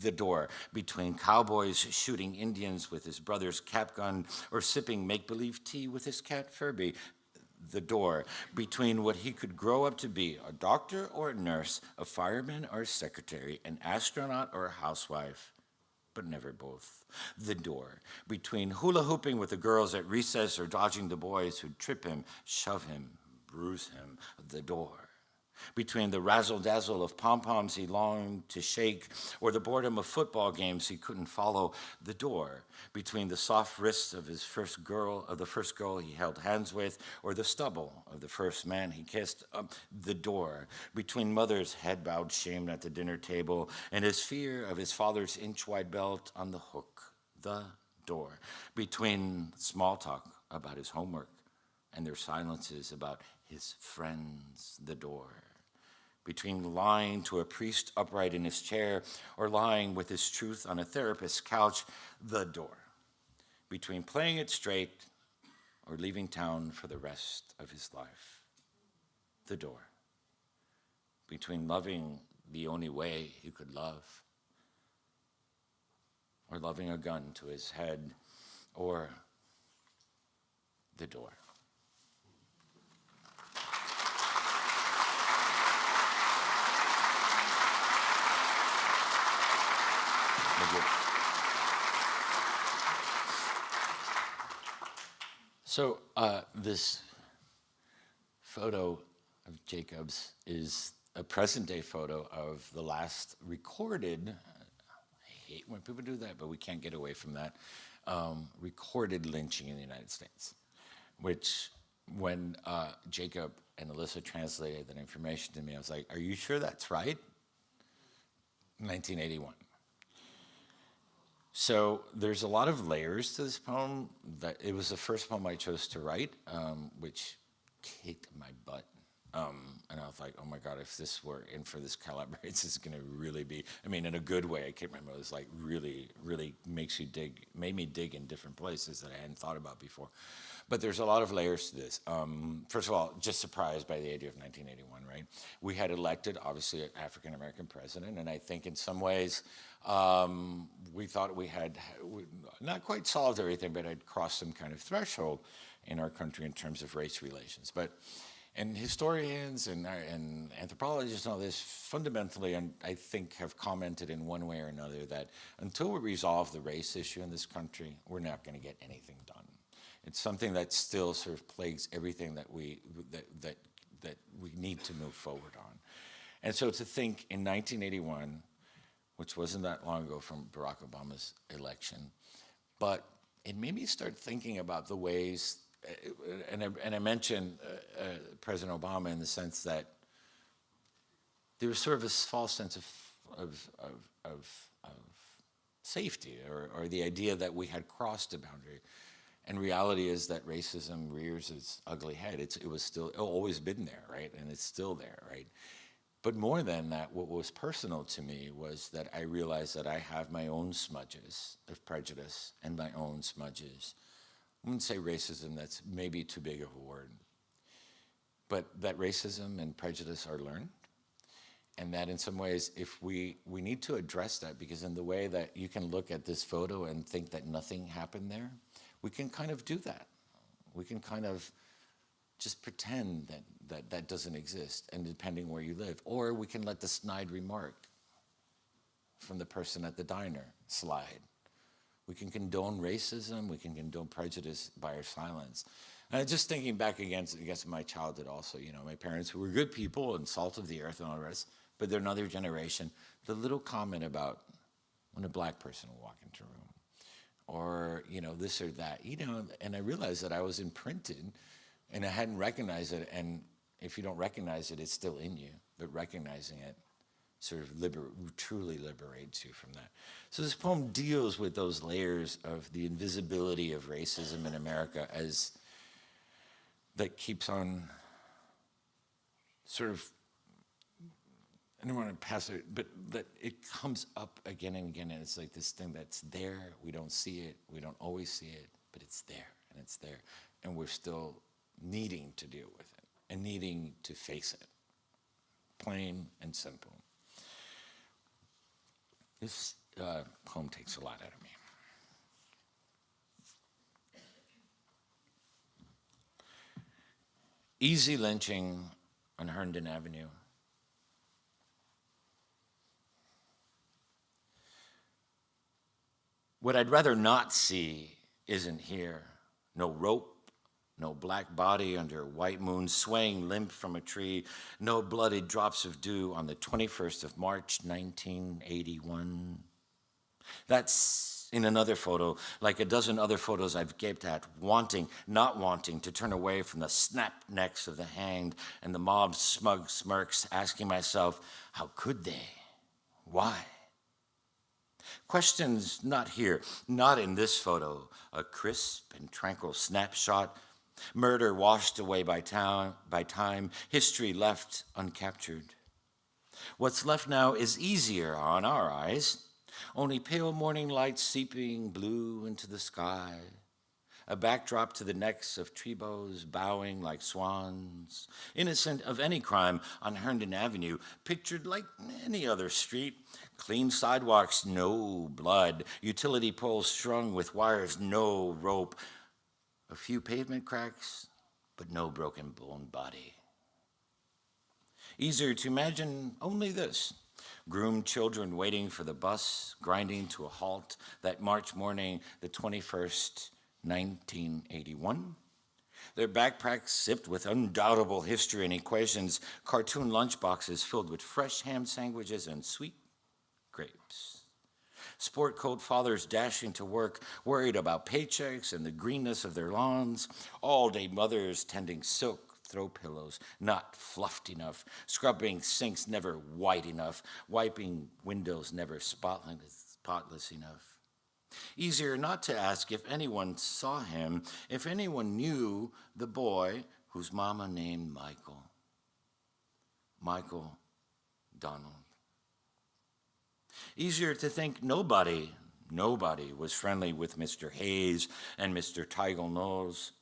The door, between cowboys shooting Indians with his brother's cap gun, or sipping make-believe tea with his cat Furby. The door, between what he could grow up to be, a doctor or a nurse, a fireman or a secretary, an astronaut or a housewife, but never both. The door, between hula hooping with the girls at recess or dodging the boys who'd trip him, shove him, bruise him. The door, between the razzle-dazzle of pom-poms he longed to shake, or the boredom of football games he couldn't follow. The door, between the soft wrists of the first girl he held hands with, or the stubble of the first man he kissed. The door, between mother's head-bowed shame at the dinner table and his fear of his father's inch-wide belt on the hook. The door, between small talk about his homework and their silences about his friends. The door, between lying to a priest upright in his chair or lying with his truth on a therapist's couch. The door, between playing it straight or leaving town for the rest of his life. The door, between loving the only way he could love or loving a gun to his head, or the door. So this photo of Jacob's is a present-day photo of the last recorded, I hate when people do that, but we can't get away from that, recorded lynching in the United States, which when Jacob and Alyssa translated that information to me, I was like, are you sure that's right? 1981. So there's a lot of layers to this poem. That it was the first poem I chose to write, which kicked my butt And I was like, oh my God, if this were in for this caliber, it's going to really be, I mean, in a good way. I can't remember. It was like really, really made me dig in different places that I hadn't thought about before. But there's a lot of layers to this. First of all, just surprised by the idea of 1981, right? We had elected, obviously, an African-American president, and I think in some ways we thought we had not quite solved everything, but had crossed some kind of threshold in our country in terms of race relations. And historians and anthropologists and all this fundamentally, and I think, have commented in one way or another that until we resolve the race issue in this country, we're not going to get anything done. It's something that still sort of plagues everything that we need to move forward on. And so to think in 1981, which wasn't that long ago from Barack Obama's election, but it made me start thinking about the ways. And I mentioned President Obama in the sense that there was sort of a false sense of safety, or the idea that we had crossed a boundary. And reality is that racism rears its ugly head. It was still always been there, right? And it's still there, right? But more than that, what was personal to me was that I realized that I have my own smudges of prejudice and my own smudges. I wouldn't say racism, that's maybe too big of a word, but that racism and prejudice are learned, and that in some ways, if we need to address that, because in the way that you can look at this photo and think that nothing happened there, we can kind of do that. We can kind of just pretend that doesn't exist, and depending where you live, or we can let the snide remark from the person at the diner slide. We can condone racism, we can condone prejudice by our silence. And just thinking back against my childhood also, my parents who were good people and salt of the earth and all the rest, but they're another generation. The little comment about when a black person will walk into a room, or, this or that, and I realized that I was imprinted and I hadn't recognized it. And if you don't recognize it, it's still in you, but recognizing it sort of truly liberates you from that. So this poem deals with those layers of the invisibility of racism in America that keeps on sort of, I don't want to pass it, but that it comes up again and again, and it's like this thing that's there, we don't see it, we don't always see it, but it's there, and we're still needing to deal with it, and needing to face it, plain and simple. This poem takes a lot out of me. Easy lynching on Herndon Avenue. What I'd rather not see isn't here. No rope, no black body under a white moon swaying limp from a tree, no bloody drops of dew on the 21st of March, 1981. That's in another photo, like a dozen other photos I've gaped at, not wanting to turn away from the snap necks of the hanged and the mob's smug smirks, asking myself, how could they? Why? Questions not here, not in this photo, a crisp and tranquil snapshot, murder washed away by time, history left uncaptured. What's left now is easier on our eyes, only pale morning light seeping blue into the sky, a backdrop to the necks of tree boughs bowing like swans, innocent of any crime on Herndon Avenue, pictured like any other street, clean sidewalks, no blood, utility poles strung with wires, no rope, a few pavement cracks, but no broken bone body. Easier to imagine only this. Groomed children waiting for the bus, grinding to a halt that March morning, the 21st, 1981. Their backpacks zipped with undoubtable history and equations, cartoon lunchboxes filled with fresh ham sandwiches and sweet grapes. Sport coat fathers dashing to work, worried about paychecks and the greenness of their lawns. All-day mothers tending silk throw pillows, not fluffed enough, scrubbing sinks never white enough, wiping windows never spotless enough. Easier not to ask if anyone saw him, if anyone knew the boy whose mama named Michael. Michael Donald. Easier to think nobody was friendly with Mr. Hayes and Mr. Tigle-Knowles,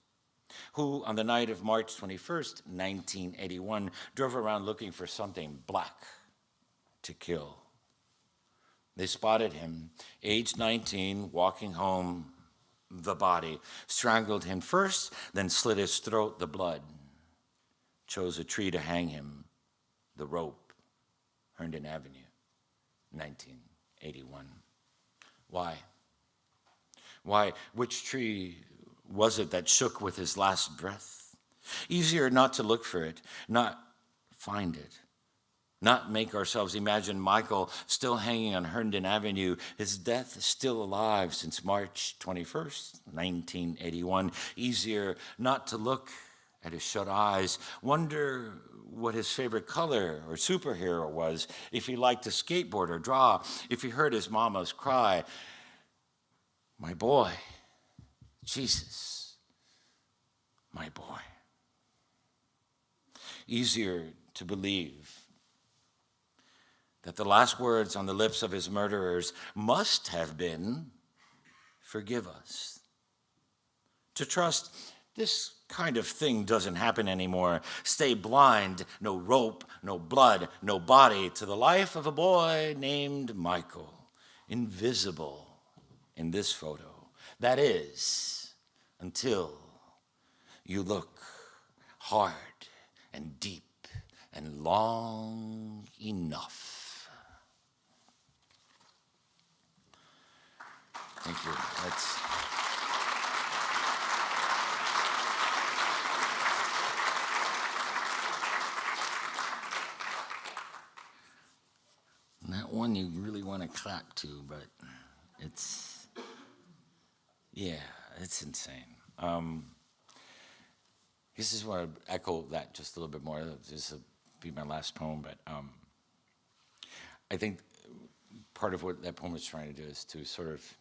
who on the night of March 21st, 1981, drove around looking for something black to kill. They spotted him, age 19, walking home, the body, strangled him first, then slit his throat, the blood, chose a tree to hang him, the rope, Herndon Avenue, 1981. Why? Why? Which tree was it that shook with his last breath? Easier not to look for it, not find it, not make ourselves imagine Michael still hanging on Herndon Avenue, his death still alive since March 21st, 1981. Easier not to look at his shut eyes, wonder what his favorite color or superhero was, if he liked to skateboard or draw, if he heard his mama's cry, "My boy, Jesus, my boy." Easier to believe that the last words on the lips of his murderers must have been, "Forgive us." To trust this kind of thing doesn't happen anymore. Stay blind, no rope, no blood, no body, to the life of a boy named Michael, invisible in this photo. That is, until you look hard and deep and long enough. Thank you. That one you really want to clap to, but it's insane. This is want to echo that just a little bit more. This will be my last poem, but I think part of what that poem is trying to do is to sort of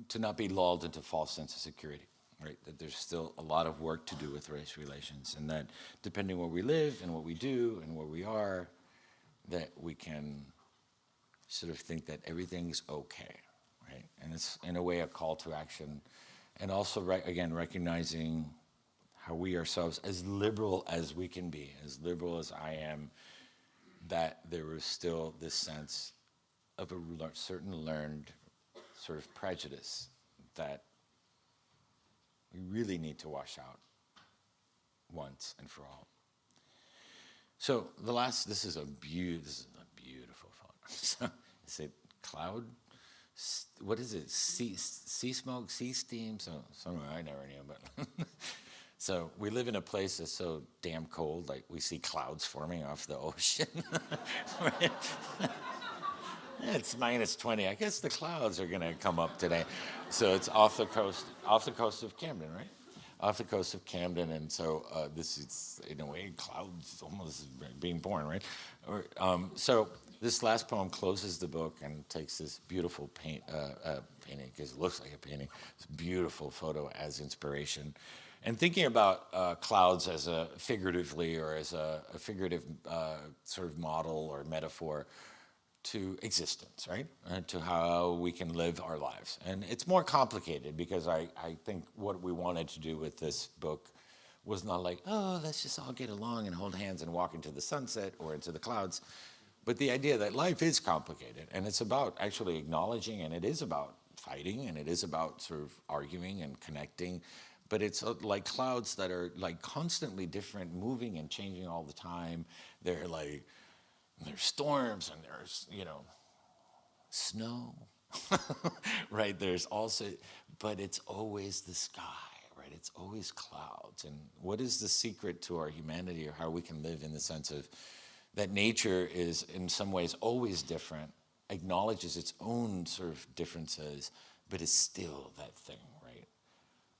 to not be lulled into false sense of security, right? That there's still a lot of work to do with race relations, and that depending where we live and what we do and where we are, that we can sort of think that everything's okay, right? And it's in a way a call to action, and also again recognizing how we ourselves, as liberal as we can be, as liberal as I am, that there was still this sense of a certain learned sort of prejudice that we really need to wash out once and for all. So this is a beautiful photo. So, is it cloud? What is it? Sea smoke, sea steam? So somewhere I never knew, but so we live in a place that's so damn cold, like we see clouds forming off the ocean. Right? It's minus 20. I guess the clouds are going to come up today. So it's off the coast of Camden, right? Off the coast of Camden, and so this is, in a way, clouds almost being born, right? So this last poem closes the book and takes this beautiful painting, because it looks like a painting, this beautiful photo as inspiration. And thinking about clouds as a figuratively or as a figurative sort of model or metaphor to existence, right? To how we can live our lives. And it's more complicated because I think what we wanted to do with this book was not like, oh, let's just all get along and hold hands and walk into the sunset or into the clouds. But the idea that life is complicated, and it's about actually acknowledging, and it is about fighting, and it is about sort of arguing and connecting, but it's like clouds that are like constantly different, moving and changing all the time. They're like, there's storms and there's, snow, right? There's also, but it's always the sky, right? It's always clouds. And what is the secret to our humanity, or how we can live in the sense of that nature is in some ways always different, acknowledges its own sort of differences, but is still that thing, right?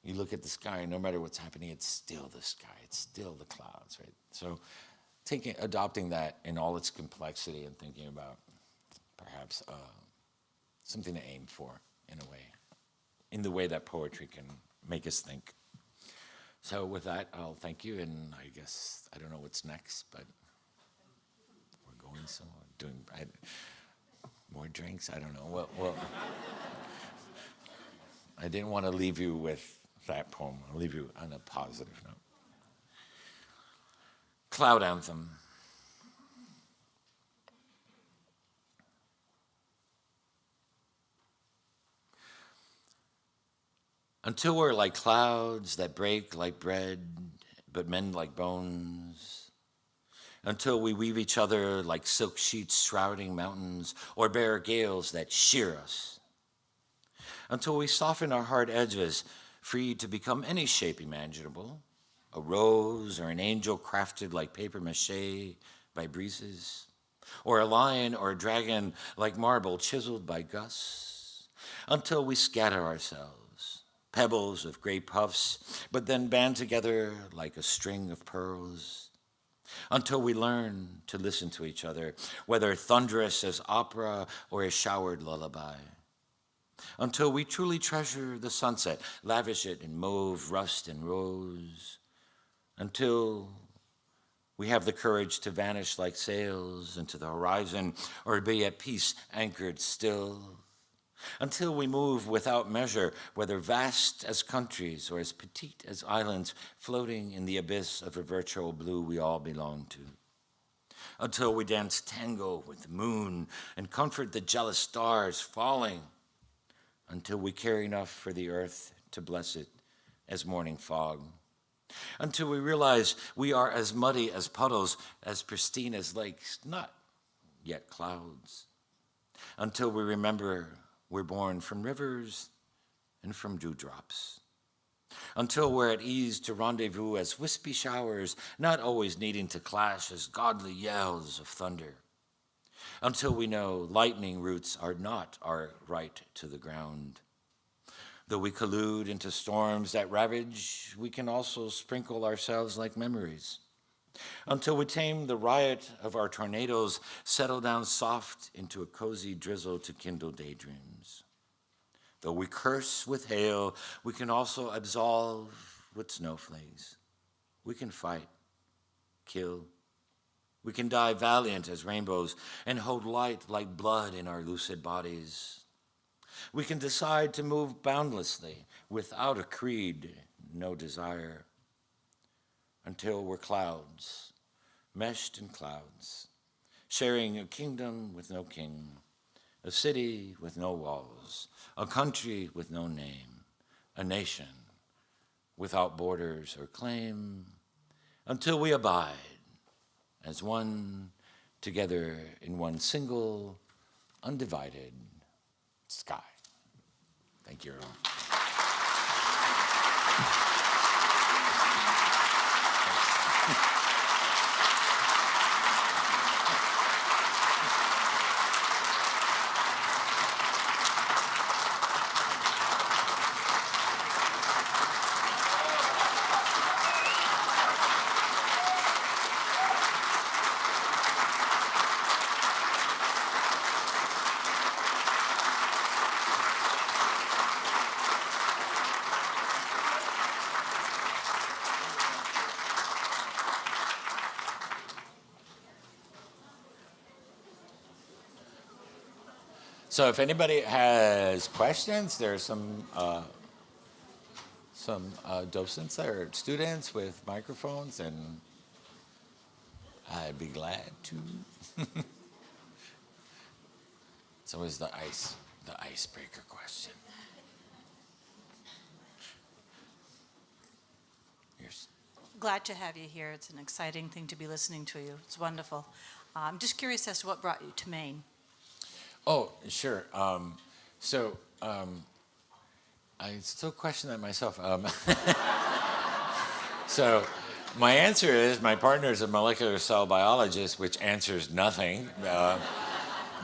You look at the sky, no matter what's happening, it's still the sky, it's still the clouds, right? So adopting that in all its complexity and thinking about perhaps something to aim for in a way, in the way that poetry can make us think. So with that, I'll thank you, and I guess I don't know what's next, but we're going somewhere, more drinks. I don't know. Well, I didn't want to leave you with that poem. I'll leave you on a positive note. Cloud Anthem. Until we're like clouds that break like bread, but mend like bones. Until we weave each other like silk sheets shrouding mountains, or bear gales that shear us. Until we soften our hard edges, free to become any shape imaginable, a rose or an angel crafted like paper mache by breezes, or a lion or a dragon like marble chiseled by gusts, until we scatter ourselves, pebbles of gray puffs, but then band together like a string of pearls, until we learn to listen to each other, whether thunderous as opera or a showered lullaby. Until we truly treasure the sunset, lavish it in mauve, rust, and rose. Until we have the courage to vanish like sails into the horizon, or be at peace anchored still. Until we move without measure, whether vast as countries or as petite as islands, floating in the abyss of a virtual blue we all belong to. Until we dance tango with the moon and comfort the jealous stars falling. Until we care enough for the earth to bless it as morning fog. Until we realize we are as muddy as puddles, as pristine as lakes, not yet clouds. Until we remember we're born from rivers and from dewdrops. Until we're at ease to rendezvous as wispy showers, not always needing to clash as godly yells of thunder. Until we know lightning roots are not our right to the ground. Though we collude into storms that ravage, we can also sprinkle ourselves like memories. Until we tame the riot of our tornadoes, settle down soft into a cozy drizzle to kindle daydreams. Though we curse with hail, we can also absolve with snowflakes. We can fight, kill. We can die valiant as rainbows and hold light like blood in our lucid bodies. We can decide to move boundlessly without a creed, no desire, until we're clouds, meshed in clouds, sharing a kingdom with no king, a city with no walls, a country with no name, a nation without borders or claim, until we abide as one, together in one single, undivided sky. Thank you, everyone. So if anybody has questions, there's some docents there, students with microphones, and I'd be glad to. It's always the icebreaker question. Glad to have you here. It's an exciting thing to be listening to you. It's wonderful. I'm just curious as to what brought you to Maine. Oh, sure. I still question that myself. So my answer is my partner is a molecular cell biologist, which answers nothing.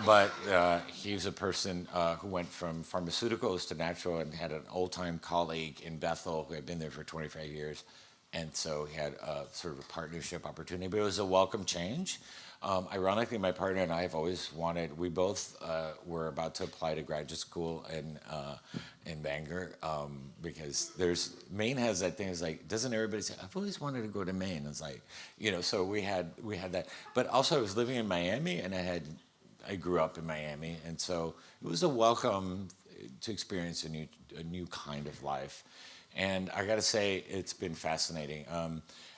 But he's a person who went from pharmaceuticals to natural and had an old-time colleague in Bethel who had been there for 25 years And so he had a sort of a partnership opportunity, but it was a welcome change. Ironically, my partner and I have always wanted, we both were about to apply to graduate school in Bangor, because Maine has that thing, it's like, doesn't everybody say, I've always wanted to go to Maine? It's like, so we had that. But also I was living in Miami, and I grew up in Miami, and so it was a welcome to experience a new kind of life. And I got to say, it's been fascinating.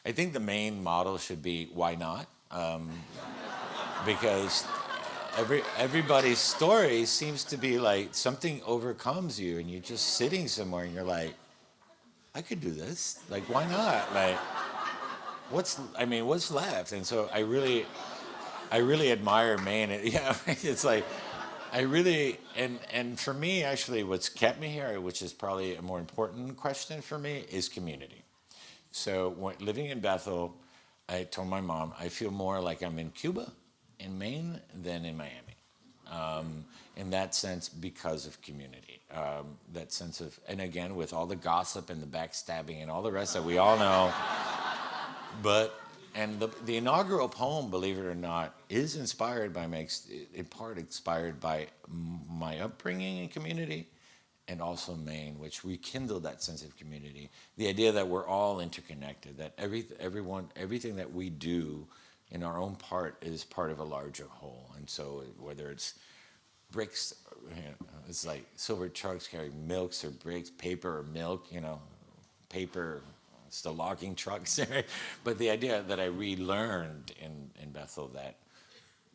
I think the main model should be, why not? Because everybody's story seems to be like something overcomes you, and you're just sitting somewhere, and you're like, I could do this. Like, why not? Like, what's left? And so I really admire Maine. Yeah, it's like, and for me, actually, what's kept me here, which is probably a more important question for me, is community. So living in Bethel, I told my mom, I feel more like I'm in Cuba, in Maine, than in Miami. In that sense, because of community. That sense of, and again, with all the gossip and the backstabbing and all the rest that we all know. And the inaugural poem, believe it or not, is inspired by in part inspired by my upbringing in community, and also Maine, which rekindled that sense of community. The idea that we're all interconnected, that everything that we do in our own part is part of a larger whole. And so whether it's bricks, it's like silver trucks carrying milks or bricks, paper or milk, paper, it's the logging trucks. But the idea that I relearned in Bethel, that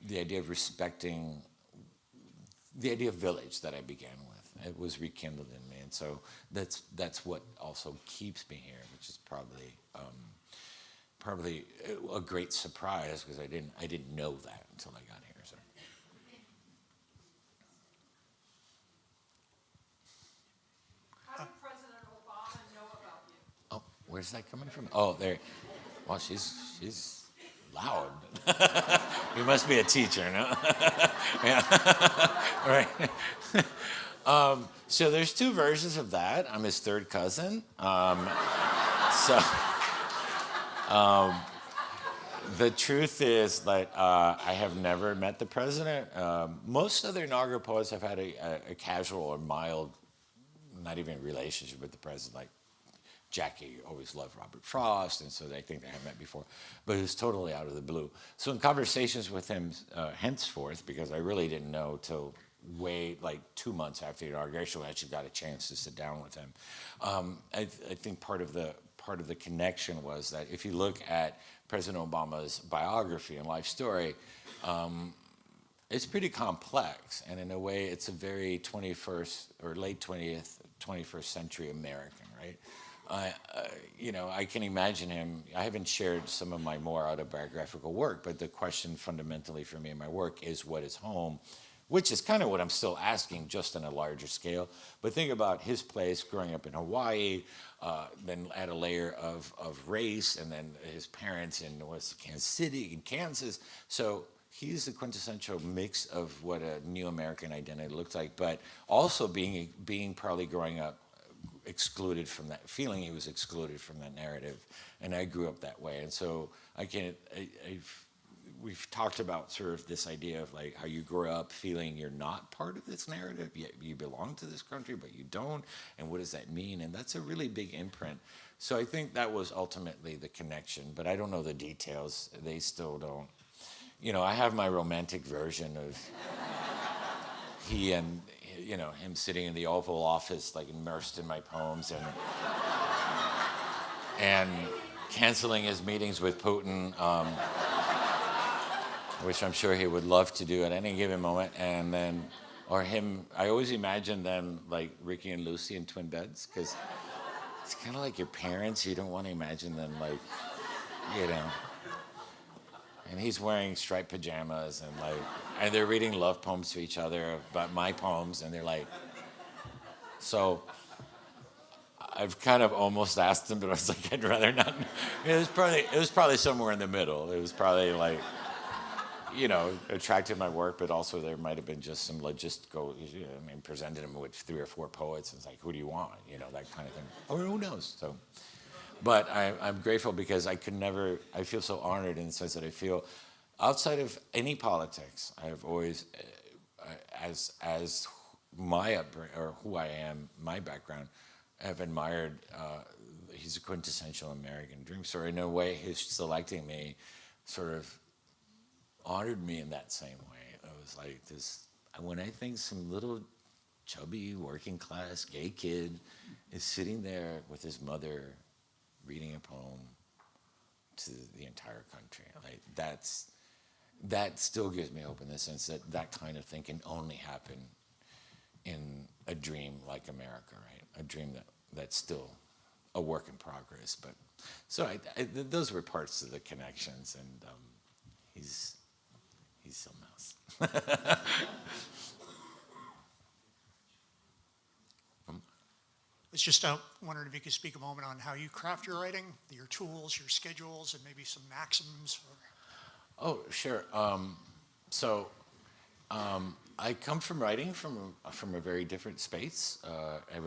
the idea of respecting, the idea of village that I began with, it was rekindled in me. And so that's what also keeps me here, which is probably a great surprise, because I didn't know that until I got here. So. How did President Obama know about you? Oh, where's that coming from? Oh, there. Well, she's loud. You must be a teacher, no? Yeah. Right. So there's two versions of that. I'm his third cousin. The truth is that I have never met the president. Most other inaugural poets have had a casual or mild, not even relationship with the president. Like Jackie always loved Robert Frost, and so I think they had met before. But it was totally out of the blue. So in conversations with him henceforth, because I really didn't know till like 2 months after the inauguration, I actually got a chance to sit down with him. I think part of the connection was that if you look at President Obama's biography and life story, it's pretty complex, and in a way, it's a very 21st or late 21st century American, right? I can imagine him. I haven't shared some of my more autobiographical work, but the question fundamentally for me in my work is, what is home? Which is kind of what I'm still asking, just on a larger scale. But think about his place growing up in Hawaii, then add a layer of race, and then his parents in Kansas City, in Kansas. So he's the quintessential mix of what a new American identity looks like, but also being probably growing up excluded from that, feeling he was excluded from that narrative. And I grew up that way. And so we've talked about sort of this idea of like how you grow up feeling you're not part of this narrative, yet you belong to this country, but you don't, and what does that mean? And that's a really big imprint. So I think that was ultimately the connection, but I don't know the details. They still don't. I have my romantic version of he and, him sitting in the Oval Office, like immersed in my poems and canceling his meetings with Putin, which I'm sure he would love to do at any given moment. And then, or him, I always imagine them like Ricky and Lucy in twin beds, because it's kind of like your parents. You don't want to imagine them like, and he's wearing striped pajamas and they're reading love poems to each other about my poems, and they're like, so I've kind of almost asked him, but I was like, I'd rather not. It was probably somewhere in the middle. It was probably like, attracted my work, but also there might have been just some logistical, presented him with 3 or 4 poets, and it's like, who do you want? That kind of thing. Or who knows? So, But I'm grateful because I feel so honored in the sense that I feel outside of any politics, I've always, as my upbringing, or who I am, my background, have admired, he's a quintessential American dream story. In a way, his selecting me sort of honored me in that same way. It was like this, when I think some little chubby working class gay kid is sitting there with his mother reading a poem to the entire country, like that still gives me hope in the sense that that kind of thing can only happen in a dream like America, right? A dream that's still a work in progress. But so those were parts of the connections, and he's something else. I was just wondering if you could speak a moment on how you craft your writing, your tools, your schedules, and maybe some maxims. Oh, sure. I come from writing from a very different space. I'm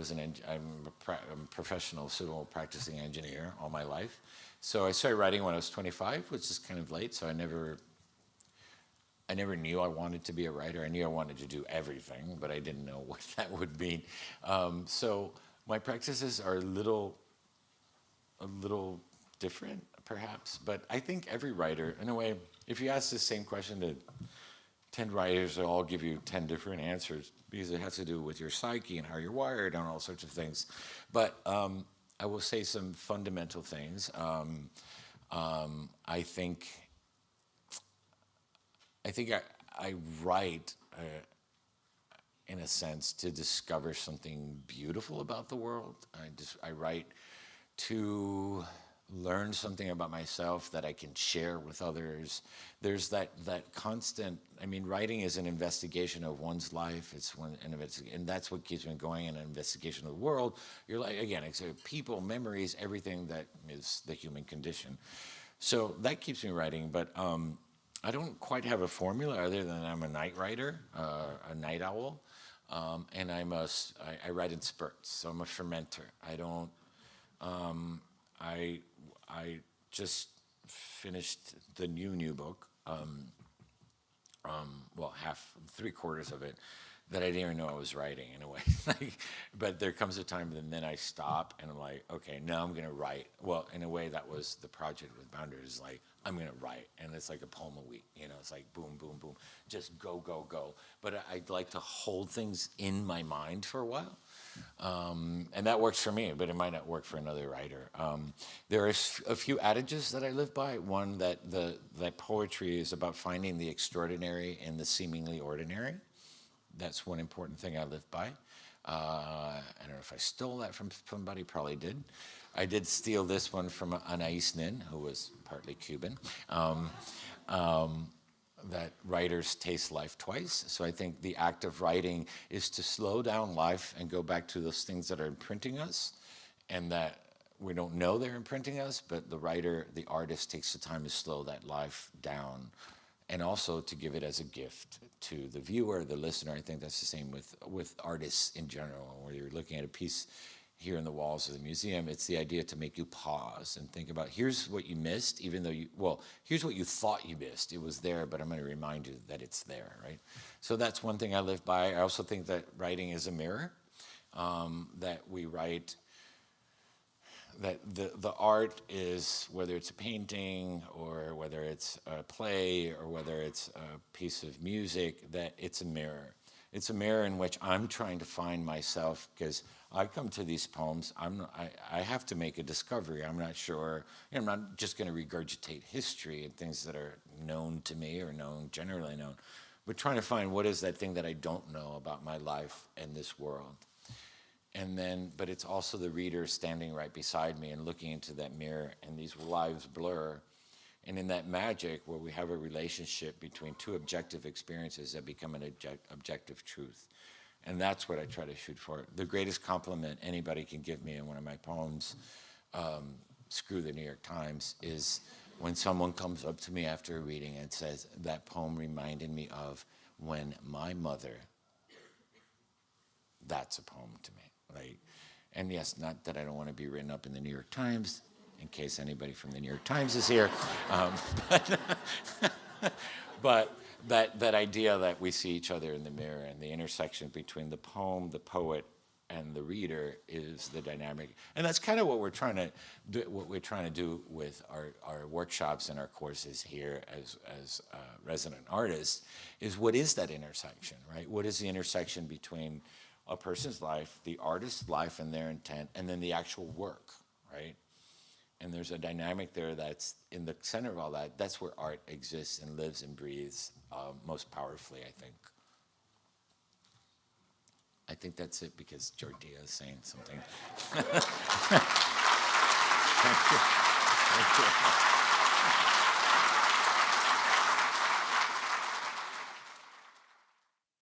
a professional civil practicing engineer all my life. So I started writing when I was 25, which is kind of late. So I never knew I wanted to be a writer. I knew I wanted to do everything, but I didn't know what that would mean. So my practices are a little different, perhaps. But I think every writer, in a way, if you ask the same question to 10 writers, they'll all give you 10 different answers because it has to do with your psyche and how you're wired and all sorts of things. But I will say some fundamental things. I think I write in a sense to discover something beautiful about the world. I write to learn something about myself that I can share with others. There's that constant, writing is an investigation of one's life. And that's what keeps me going, an investigation of the world. You're like, again, it's people, memories, everything that is the human condition. So that keeps me writing, but I don't quite have a formula other than I'm a night writer, a night owl, and I write in spurts, so I'm a fermenter. I just finished the new book, three quarters of it, that I didn't even know I was writing in a way. But there comes a time and then I stop and I'm like, okay, now I'm gonna write. Well, in a way that was the project with Boundaries, like I'm gonna write, and it's like a poem a week, it's like boom, boom, boom, just go. But I'd like to hold things in my mind for a while. And that works for me, but it might not work for another writer. There are a few adages that I live by. One, that poetry is about finding the extraordinary in the seemingly ordinary. That's one important thing I live by. I don't know if I stole that from somebody, probably did. I did steal this one from Anais Nin, who was partly Cuban. That writers taste life twice. So I think the act of writing is to slow down life and go back to those things that are imprinting us, and that we don't know they're imprinting us, but the writer, the artist, takes the time to slow that life down, and also to give it as a gift to the viewer, the listener. I think that's the same with artists in general. Where you're looking at a piece here in the walls of the museum, it's the idea to make you pause and think about, here's what you missed, here's what you thought you missed. It was there, but I'm going to remind you that it's there, right? So that's one thing I live by. I also think that writing is a mirror, that we write, that the art is, whether it's a painting or whether it's a play or whether it's a piece of music, that it's a mirror. It's a mirror in which I'm trying to find myself, because I come to these poems, I have to make a discovery. I'm not sure, I'm not just going to regurgitate history and things that are known to me or generally known, but trying to find what is that thing that I don't know about my life and this world. And then, but it's also the reader standing right beside me and looking into that mirror, and these lives blur. And in that magic, where we have a relationship between two objective experiences that become an objective truth. And that's what I try to shoot for. The greatest compliment anybody can give me in one of my poems, Screw the New York Times, is when someone comes up to me after a reading and says, that poem reminded me of when my mother, that's a poem to me. And yes, not that I don't want to be written up in the New York Times, in case anybody from the New York Times is here. But that idea that we see each other in the mirror, and the intersection between the poem, the poet, and the reader is the dynamic. And that's kind of what we're trying to do with our workshops and our courses here as resident artists, is what is that intersection, right? What is the intersection between a person's life, the artist's life and their intent, and then the actual work, right? And there's a dynamic there that's in the center of all that. That's where art exists and lives and breathes most powerfully, I think. I think that's it, because Jordia is saying something. Thank you. Thank you.